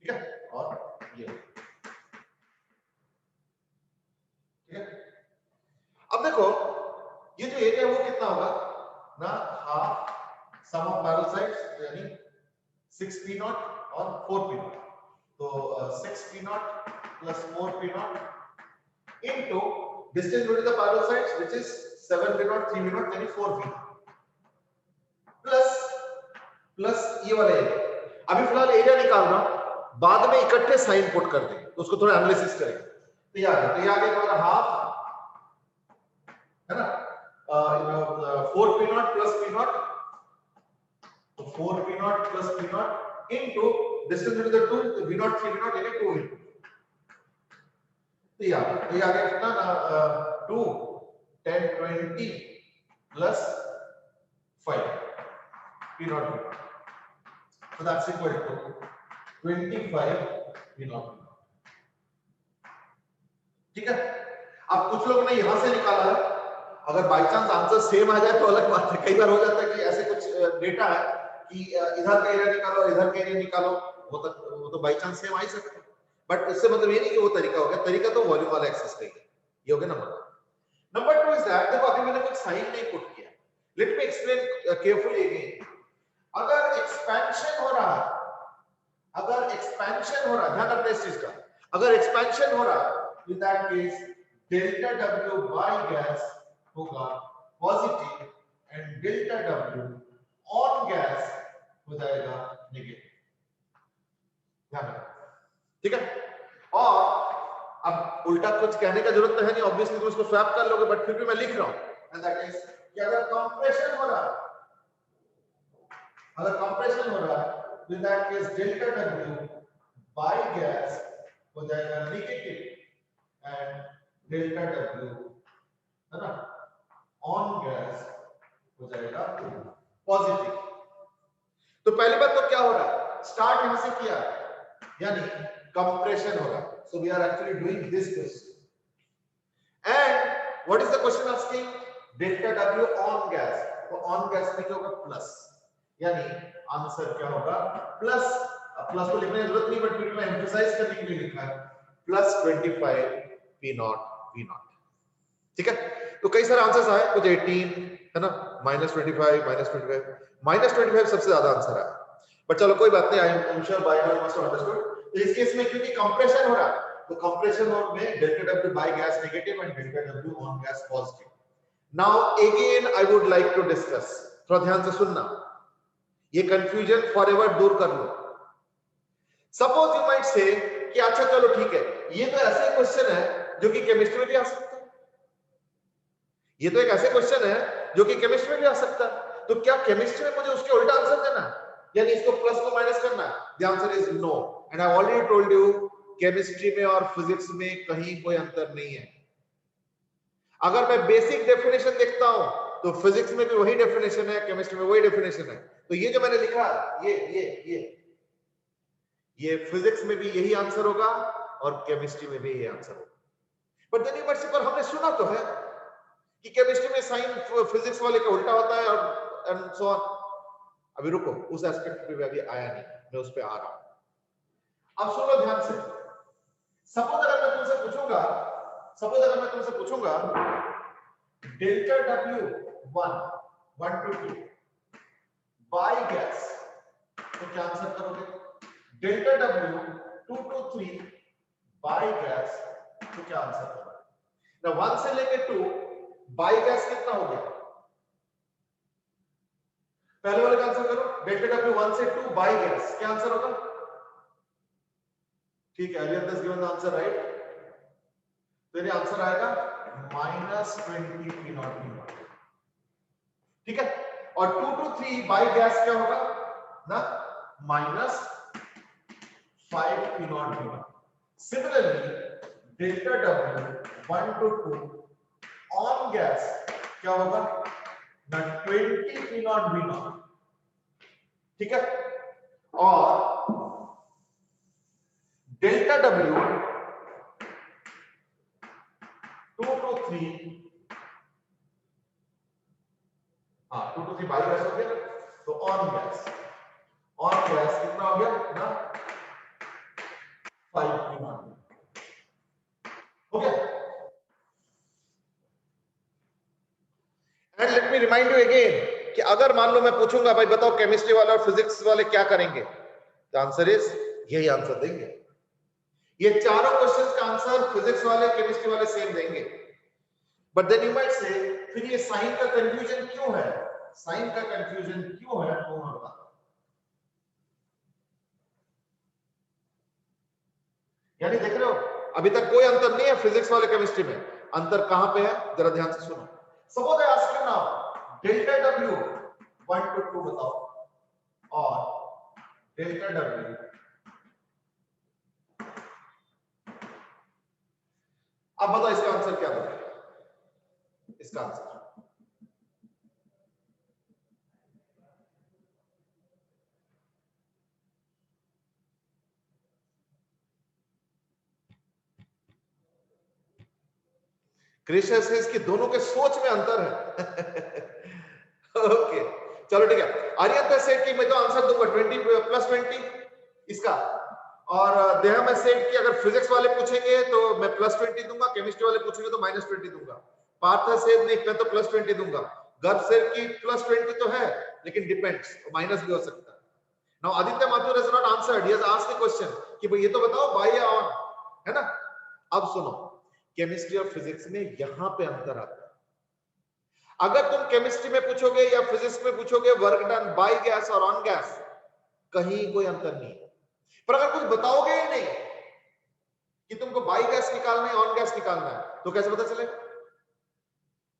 ठीक है, और ये ठीक है। अब देखो ये जो एरिया है वो कितना होगा ना, half sum of parallel sides, यानी 6p0 और 4p0, तो 6p0 plus 4p0 into distance between the parallel sides which is 7p0 3p0 यानी 4p0 प्लस ये वाला एरिया। अभी फिलहाल एरिया निकाल रहा हूं, बाद में इकट्ठे साइन पुट कर देंगे, तो उसको थोड़ा एनालिसिस करेंगे। तो ये आ गया हमारा हाफ, है ना, 4p0 plus p0, तो 4p0 plus p0 into distance between the two, तो v0 3v0 यानी 2 into, तो ये आ गया कितना ना, 2 10 20 plus 5 p0, so that's equal to 25 p0। ठीक है, अब कुछ लोग ने यहां से निकाला है, अगर बाय चांस आंसर सेम आ जाए तो अलग बात है। कई बार हो जाता है कि ऐसे कुछ डेटा है कि इधर का एरिया निकालो इधर का एरिया निकालो, वो तो बाय चांस सेम आ ही सकता है, बट उससे मतलब ये नहीं कि वो तरीका हो गया। तरीका तो वॉल्यूम वाला एक्सेस का ही है। ये हो गया नंबर 2 इज दैट, देखो अभी मैंने कुछ साइन नहीं पुट किया, let me explain carefully again. अगर एक्सपेंशन हो रहा है, ध्यान रखना इस चीज का, अगर एक्सपेंशन हो रहा है, in that case delta W by gas होगा positive and delta W on gas हो जाएगा नेगेटिव, ध्यान रखना, ठीक है। और अब उल्टा कुछ कहने का जरूरत तो है नहीं, ऑब्वियसली तुम इसको स्वैप कर लोगे, बट फिर भी मैं लिख रहा हूं, एंड दैट इज कि अगर कंप्रेशन हो रहा है अगर कंप्रेशन हो रहा है तो in that case delta W by gas हो जाएगा नेगेटिव एंड डेल्टा डब्ल्यू है ना ऑन गैस हो जाएगा पॉजिटिव। तो पहली बात तो क्या हो रहा है, स्टार्ट यहां से किया यानी कंप्रेशन हो रहा है। So we are actually doing this question and what is the question asking delta W on gas. तो ऑन गैस में क्या होगा प्लस, यानी आंसर क्या होगा प्लस। प्लस को लिखने की जरूरत नहीं बट फिर मैं एम्फसाइज करने के लिए लिखा है plus 25 P naught V naught. ठीक है, तो कई सारे आंसर्स आए, कुछ 18 है ना, -25 -25 सबसे ज्यादा आंसर आया। बट चलो कोई बात नहीं, I am sure by now must have understood. तो इस केस में क्योंकि कंप्रेशन हो रहा है तो कंप्रेशन में delta W by gas negative and delta W on gas positive. Now again I would like to discuss, थोड़ा ध्यान से सुनना, ये कंफ्यूजन फॉरएवर दूर कर लो। सपोज यू माइट से कि अच्छा चलो ठीक है, ये तो ऐसे क्वेश्चन है जो कि केमिस्ट्री में भी आ सकता है, ये तो एक ऐसे क्वेश्चन है जो कि केमिस्ट्री में भी आ सकता है, तो क्या केमिस्ट्री में मुझे उसके उल्टा आंसर देना है, यानी इसको प्लस को माइनस करना है? The answer is no and I already told you chemistry में और फिजिक्स में कहीं कोई अंतर नहीं है। अगर मैं बेसिक डेफिनेशन देखता हूं तो फिजिक्स में भी वही डेफिनेशन है, केमिस्ट्री में वही डेफिनेशन है। तो ये जो मैंने लिखा ये फिजिक्स में भी यही आंसर होगा और केमिस्ट्री में भी यही आंसर होगा। बट देन पर हमने सुना तो है कि केमिस्ट्री में साइन फिजिक्स वाले का उल्टा होता है और एंड सो ऑन। अभी रुको, उस एस्पेक्ट पे भी अभी आया नहीं, मैं उस पे आ रहा हूं। अब सुनो ध्यान से, सपोज अगर मैं तुमसे पूछूंगा delta W 1 to 2 by gas, तो क्या आंसर करोगे? Delta W 2 to 3 by gas, तो क्या आंसर करोगे? ना 1 से लेके 2 बाय गैस कितना हो गया? पहले वाले का आंसर करो, डेल्टा डब्ल्यू 1 से 2 बाय गैस, क्या आंसर होगा? ठीक है, Arian has given the answer right, तो ये आंसर आएगा -20 पी नॉट पी नॉट। ठीक है, और 2 to 3 बाय गैस क्या होगा ना, -5 P not P not. Similarly delta W 1 to 2 on gas क्या होगा ना, 20 पी नॉट बी नॉट। ठीक है, और delta W 2 to 3 2 to 3 by gas हो गया, तो ऑन गैस कितना हो गया ना, 5 पी नॉट हो गया। And let me remind you again कि अगर मान लो मैं पूछूंगा भाई बताओ केमिस्ट्री वाले और फिजिक्स वाले क्या करेंगे, द आंसर इज यही आंसर देंगे। ये चारों क्वेश्चंस का आंसर फिजिक्स वाले केमिस्ट्री वाले सेम देंगे। But then you might say फिर ये साइन का कंफ्यूजन क्यों है, तो मैं बता, यानी देख रहे हो अभी तक कोई अंतर नहीं है फिजिक्स वाले केमिस्ट्री में, अंतर कहां पे है जरा ध्यान से सुनो। Suppose I ask you now delta W 1 to 2 बताओ और डेल्टा डब्ल्यू, अब बताओ इसका आंसर क्या होगा? इसका आंसर क्रिश की दोनों के सोच में अंतर है। ओके चलो ठीक है, आर्यन सेट की मैं तो आंसर दूंगा 20 +20 इसका, और देहा में सेट की अगर फिजिक्स वाले पूछेंगे तो मैं +20 दूंगा, केमिस्ट्री वाले पूछेंगे तो -20 दूंगा। पार्थ सेट नहीं, मैं तो +20 दूंगा। गर्भ सेट की +20 तो है लेकिन डिपेंड्स, माइनस भी हो सकता है। Now Aditya Mathur has not answered, he has asked the question कि भाई ये तो बताओ बाय या ऑन, है ना। अब सुनो, केमिस्ट्री और फिजिक्स में यहां पे अंतर आता है। अगर तुम केमिस्ट्री में पूछोगे या फिजिक्स में पूछोगे वर्क डन बाय गैस और ऑन गैस, कहीं कोई अंतर नहीं है। पर अगर कुछ बताओगे ही नहीं कि तुमको बाय गैस निकालना है ऑन गैस निकालना है, तो कैसे पता चलेगा?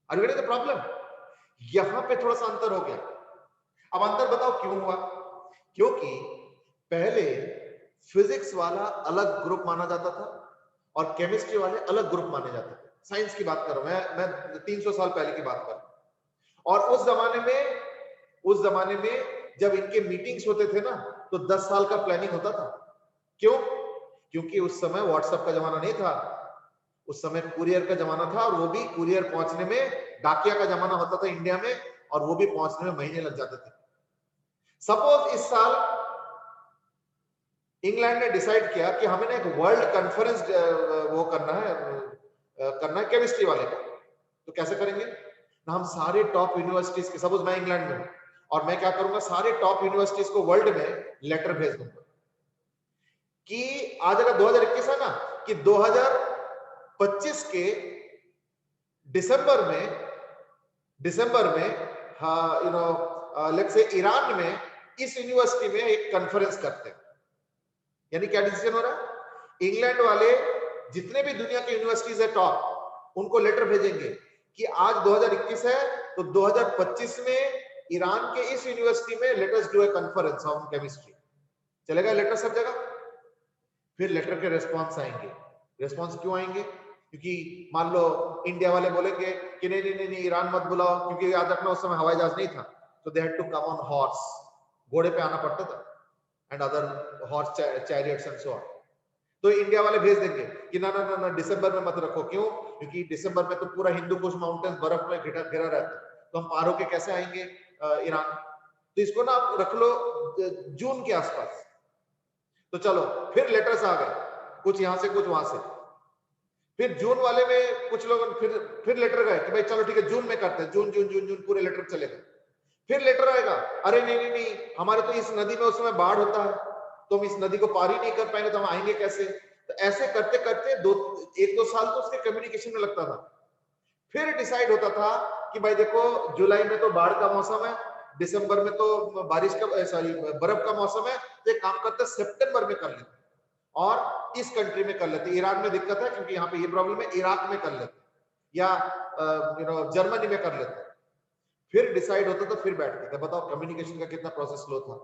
Are you getting the problem? यहां पे थोड़ा सा अंतर हो गया। अब अंतर बताओ क्यों हुआ? क्योंकि पहले फिजिक्स वाला अलग ग्रुप माना जाता था और केमिस्ट्री वाले अलग ग्रुप माने जाते थे। साइंस की बात कर रहा हूं मैं 300 साल पहले की बात कर रहा हूं। और उस जमाने में जब इनके मीटिंग्स होते थे ना, तो 10 साल का प्लानिंग होता था। क्यों? क्योंकि उस समय व्हाट्सएप का जमाना नहीं था, उस समय कुरियर का जमाना था, और वो भी कुरियर पहुंचने में डाकिया का जमाना होता था इंडिया में, और वो भी पहुंचने में महीने लग जाते थे। सपोज इस साल इंग्लैंड ने डिसाइड किया कि हमें ना एक वर्ल्ड कॉन्फ्रेंस वो करना है केमिस्ट्री वाले का। तो कैसे करेंगे ना? हम सारे टॉप यूनिवर्सिटीज के, सपोज मैं इंग्लैंड में हूं, और मैं क्या करूंगा, सारे टॉप यूनिवर्सिटीज को वर्ल्ड में लेटर भेज दूंगा कि आज अगर 2021 है ना, कि 2025 के दिसंबर में हाँ लेट्स से ईरान में इस यूनिवर्सिटी में एक कॉन्फ्रेंस करते हैं। यानी क्या डिसीजन हो रहा है? इंग्लैंड वाले जितने भी दुनिया के यूनिवर्सिटीज है टॉप, उनको लेटर भेजेंगे कि आज 2021 है, तो 2025 में ईरान के इस यूनिवर्सिटी में let us do a conference on chemistry. चलेगा लेटर सब जगह? फिर लेटर के रेस्पॉन्स आएंगे। रेस्पॉन्स क्यों आएंगे? क्योंकि मान लो इंडिया वाले बोलेंगे कि नहीं नहीं नहीं ईरान मत बुलाओ, क्योंकि याद रखना उस समय हवाई जहाज नहीं था, तो they had to come on horse, घोड़े पे आना पड़ता था, and other horse chariots and so on. तो इंडिया वाले भेज देंगे कि ना ना ना ना दिसंबर में मत रखो। क्यों? क्योंकि दिसंबर में तो पूरा हिंदू कुश माउंटेन्स बर्फ में घिरा रहता है, तो हम पार होके कैसे आएंगे ईरान? तो इसको ना आप रख लो जून के आसपास। तो चलो फिर लेटर्स आ गए, कुछ यहां से कुछ वहां से। फिर जून वाले में कुछ लोग फिर लेटर गए कि भाई चलो ठीक है जून में करते हैं, जून जून जून जून पूरे लेटर चलेगा। फिर लेटर आएगा, अरे नहीं नहीं नहीं हमारे तो इस नदी में उस समय बाढ़ होता है, तो हम इस नदी को पार ही नहीं कर पाएंगे, तो हम आएंगे कैसे? तो ऐसे करते करते 1-2 साल तो उसके कम्युनिकेशन में लगता था। फिर डिसाइड होता था कि भाई देखो जुलाई में तो बाढ़ का मौसम है, दिसंबर में तो बारिश का सॉरी बर्फ का मौसम है, तो एक काम करते सितंबर में कर लेते और इस कंट्री में कर लेते। ईरान में दिक्कत है क्योंकि यहाँ पे ये प्रॉब्लम है, इराक में कर लेते या जर्मनी में कर लेते। फिर डिसाइड होता था, फिर बैठते थे। बताओ कम्युनिकेशन का कितना प्रोसेस स्लो था।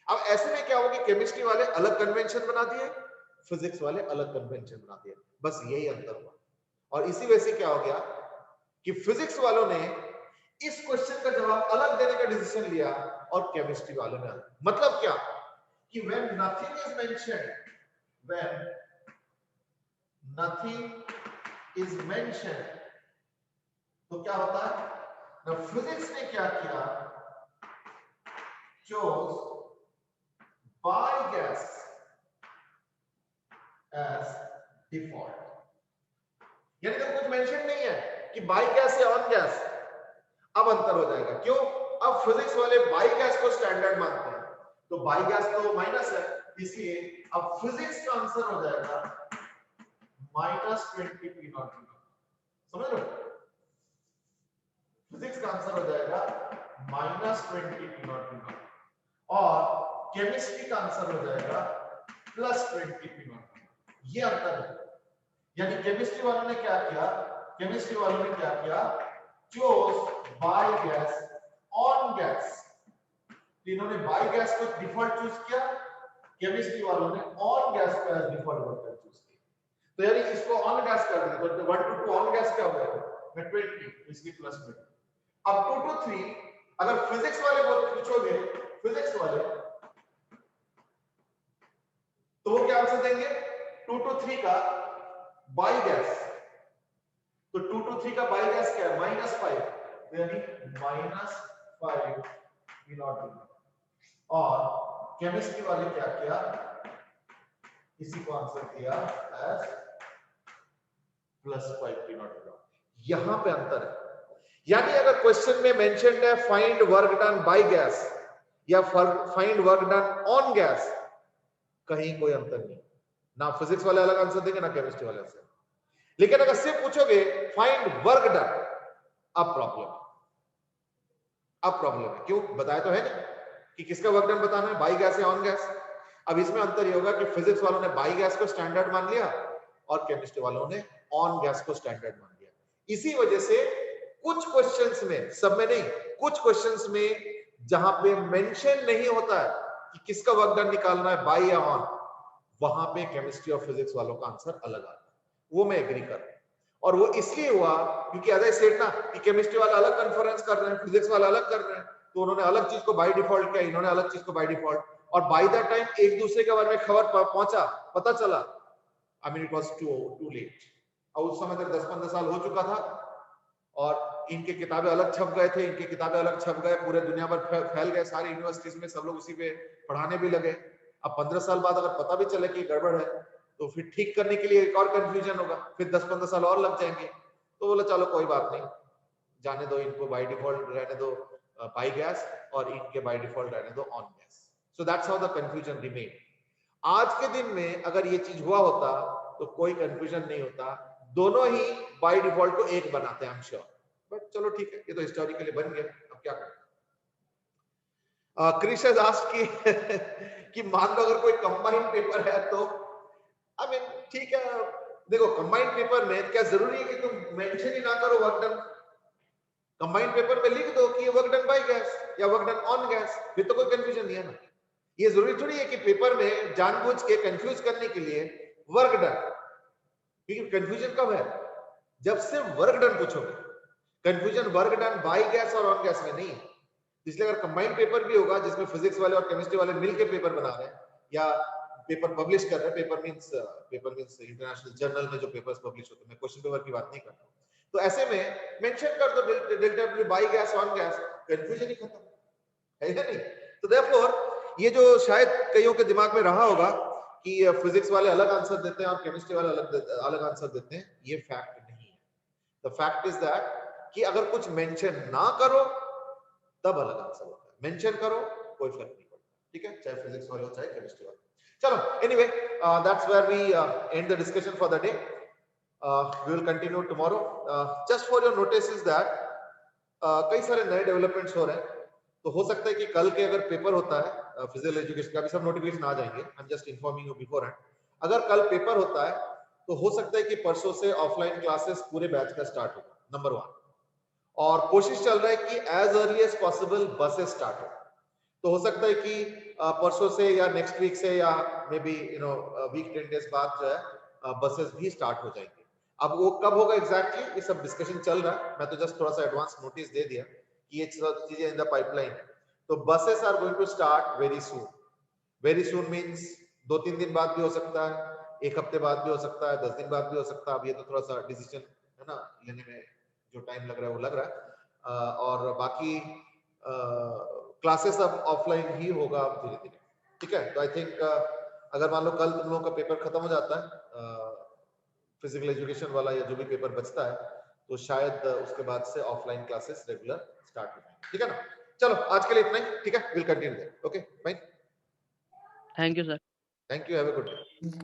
अब ऐसे में क्या होगा कि केमिस्ट्री वाले अलग कन्वेंशन बना दिए, फिजिक्स वाले अलग कन्वेंशन बना दिए, बस यही अंतर हुआ। और इसी वजह से क्या हो गया कि फिजिक्स वालों ने इस क्वेश्चन का जवाब अलग देने का डिसीजन लिया और केमिस्ट्री वालों ने अलग। मतलब क्या कि when nothing is mentioned, तो क्या होता है ना, फिजिक्स ने क्या किया, chose बायोगैस एज डिफॉल्ट। यानी तो कुछ मेंशन नहीं है कि बायोगैस या ऑन गैस। अब अंतर हो जाएगा, क्यों? अब फिजिक्स वाले बायोगैस को स्टैंडर्ड मानते हैं, तो बायोगैस तो माइनस है, इसलिए अब फिजिक्स का आंसर हो जाएगा -20 P0। समझ रहे हो? फिजिक्स का आंसर हो जाएगा -20 P0 और केमिस्ट्री का आंसर हो जाएगा +20 P0। ये अंतर है। यानी केमिस्ट्री वालों ने क्या किया, चूज बायोगैस ऑन गैस। इन्होंने बायोगैस को डिफॉल्ट चूज किया, केमिस्ट्री वालों ने ऑन गैस को एज डिफॉल्ट वर्कर चूज किया। तो यानी इसको ऑन गैस कर दिया, तो 1 to 2 ऑन गैस क्या हो गया में 20, इसकी +20। अब 2 to 3 अगर फिजिक्स वाले पूछोगे, फिजिक्स वाले तो वो क्या आंसर देंगे? 2 to 3 का बायोगैस, तो 2 to 3 का बायोगैस क्या है? -5, तो यानी -5 P0। और केमिस्ट्री वाले क्या किया, इसी को आंसर किया एज +5 P0। यहां पे अंतर है। यानी अगर क्वेश्चन में मेंशन्ड है find work done by gas या find work done on gas, कहीं कोई अंतर नहीं, ना फिजिक्स वाले अलग आंसर देंगे ना केमिस्ट्री वाले आंसर। लेकिन अगर सिर्फ पूछोगे फाइंड वर्क डन, अब प्रॉब्लम है। क्यों? बताया तो है नहीं कि किसका वर्क डन बताना है, बाई गैस या ऑन गैस। अब इसमें अंतर ये होगा कि फिजिक्स वालों ने बाई गैस को स्टैंडर्ड मान लिया और केमिस्ट्री वालों ने ऑन गैस को स्टैंडर्ड मान लिया। इसी वजह से कुछ क्वेश्चंस में, सब में नहीं, कुछ क्वेश्चंस में जहां पे मेंशन नहीं होता है कि किसका वर्क डन निकालना है, बाई या ऑन, वहां पे केमिस्ट्री और फिजिक्स वालों का आंसर अलग आता है। वो मैं एग्री कर रहा हूं, और वो इसलिए हुआ क्योंकि एज आई सेड ना कि केमिस्ट्री वाला अलग कन्फ्रेंस कर रहे हैं, फिजिक्स वाला अलग कर रहे हैं, तो उन्होंने अलग चीज को बाय डिफॉल्ट किया, इन्होंने अलग चीज को बाय डिफॉल्ट, और बाय द टाइम एक दूसरे के बारे में खबर पहुंचा, पता चला, I mean it was too late. और उस समय तक 10-15 साल हो चुका था, और इनके किताबें अलग छप गए थे, इनके किताबें अलग छप गए, पूरे दुनिया भर फैल गए, सारी यूनिवर्सिटीज में सब लोग उसी पे पढ़ाने भी लगे। अब 15 साल बाद अगर पता भी चले कि गड़बड़ है, तो फिर ठीक करने के लिए एक और कंफ्यूजन होगा, फिर 10-15 साल और लग जाएंगे। तो बोला चलो कोई बात नहीं, जाने दो, इनको बाय डिफॉल्ट रहने दो बाय गैस, और इनके बाय डिफॉल्ट रहने दो on gas. So that's how the confusion remain. आज के दिन में अगर ये चीज हुआ होता तो कोई कंफ्यूजन नहीं होता, दोनों ही बाय डिफॉल्ट को एक बनाते हैं, आई एम श्योर। बट चलो ठीक है, ये तो हिस्टोरिकली बन गया, अब क्या करें। क्रिश हैज आस्क्ड कि कि मान लो अगर कोई कंबाइंड पेपर है तो आई मीन ठीक है, देखो कंबाइंड पेपर में क्या जरूरी है कि तुम मेंशन ही ना करो वर्क डन? कंबाइंड पेपर में लिख दो कि वर्क डन बाय गैस या वर्क डन ऑन गैस, फिर तो कोई कंफ्यूजन नहीं है ना। ये जरूरी थोड़ी है कि पेपर में जानबूझ के कंफ्यूज करने के लिए वर्क डन, क्योंकि कंफ्यूजन कब है? जब से वर्क डन पूछोगे। Confusion work done by gas और ऑन गैस में नहीं है। इसलिए अगर कंबाइंड पेपर भी होगा जिसमें फिजिक्स वाले और केमिस्ट्री वाले मिलकर पेपर बना रहे हैं या पेपर पब्लिश कर रहे हैं, पेपर मींस इंटरनेशनल जर्नल में जो पेपर्स पब्लिश होते हैं, मैं क्वेश्चन पेपर की बात नहीं कर रहा हूं, तो ऐसे में मेंशन कर दो delta W by gas on gas, confusion ही खत्म, है या नहीं? तो देयरफॉर ये जो शायद कईयों के दिमाग में रहा होगा कि फिजिक्स वाले अलग आंसर देते हैं और केमिस्ट्री वाले अलग आंसर देते हैं, ये फैक्ट नहीं है। द फैक्ट इज दैट कि अगर कुछ मेंशन ना करो तब अलग आंसर होता है, मेंशन करो कोई फर्क नहीं पड़ता, ठीक है, चाहे फिजिक्स वाले हो चाहे केमिस्ट्री वाले। चलो anyway, that's where we end the discussion for the day. We will continue tomorrow. Just for your notice is that कई सारे नए डेवलपमेंट्स हो रहे हैं, तो हो सकता है कि कल के अगर पेपर होता है फिजिकल एजुकेशन का, भी सब नोटिफिकेशन आ जाएंगे, I am just informing you before hand. अगर कल पेपर होता है तो हो सकता है कि परसों से ऑफलाइन क्लासेस पूरे बैच का स्टार्ट होगा, नंबर 1। और कोशिश चल रहा है कि as early as possible buses start हो, तो हो सकता है कि परसों से या नेक्स्ट वीक से या मे बी वीक 10 डेज बाद जो है बसेस भी स्टार्ट हो जाएंगे। अब वो कब होगा एग्जैक्टली ये सब डिस्कशन चल रहा है, मैं तो जस्ट थोड़ा सा एडवांस नोटिस दे दिया कि ये सब चीजें इन द पाइपलाइन है। तो buses are going to start very soon. Very soon means 2-3 दिन बाद भी हो सकता है, 1 हफ्ते बाद भी हो सकता है, 10 दिन बाद भी हो सकता है। अब ये तो थोड़ा सा डिसीजन है ना, लेने में जो टाइम लग रहा है वो लग रहा है। और बाकी क्लासेस अब ऑफलाइन ही होगा अब धीरे धीरे, ठीक है। तो आई थिंक अगर मान लो कल तुम लोगों का पेपर खत्म हो जाता है फिजिकल एजुकेशन वाला या जो भी पेपर बचता है, तो शायद उसके बाद से ऑफलाइन क्लासेस रेगुलर स्टार्ट हो जाएंगे, ठीक है ना। चलो आज के लिए इतना ही, ठीक है, will continue there, okay fine, thank you sir. Thank you, have a good day.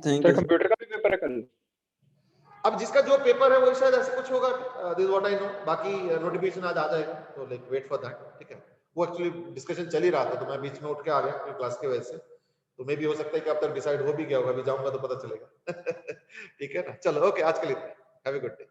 Thank sir you. Computer का भी पेपर है कल? अब जिसका जो पेपर है वो शायद ऐसे कुछ होगा, दिस व्हाट आई नो, बाकी नोटिफिकेशन आज आ जाएगा, तो लाइक वेट फॉर दैट, ठीक है। वो एक्चुअली डिस्कशन चल ही रहा था, तो मैं बीच में उठ के आ गया अपनी क्लास की वजह से, तो मे भी हो सकता है कि अब तक डिसाइड हो भी गया होगा, अभी जाऊंगा तो पता चलेगा। ठीक है ना, चलो ओके, आज के लिए हैव अ गुड डे।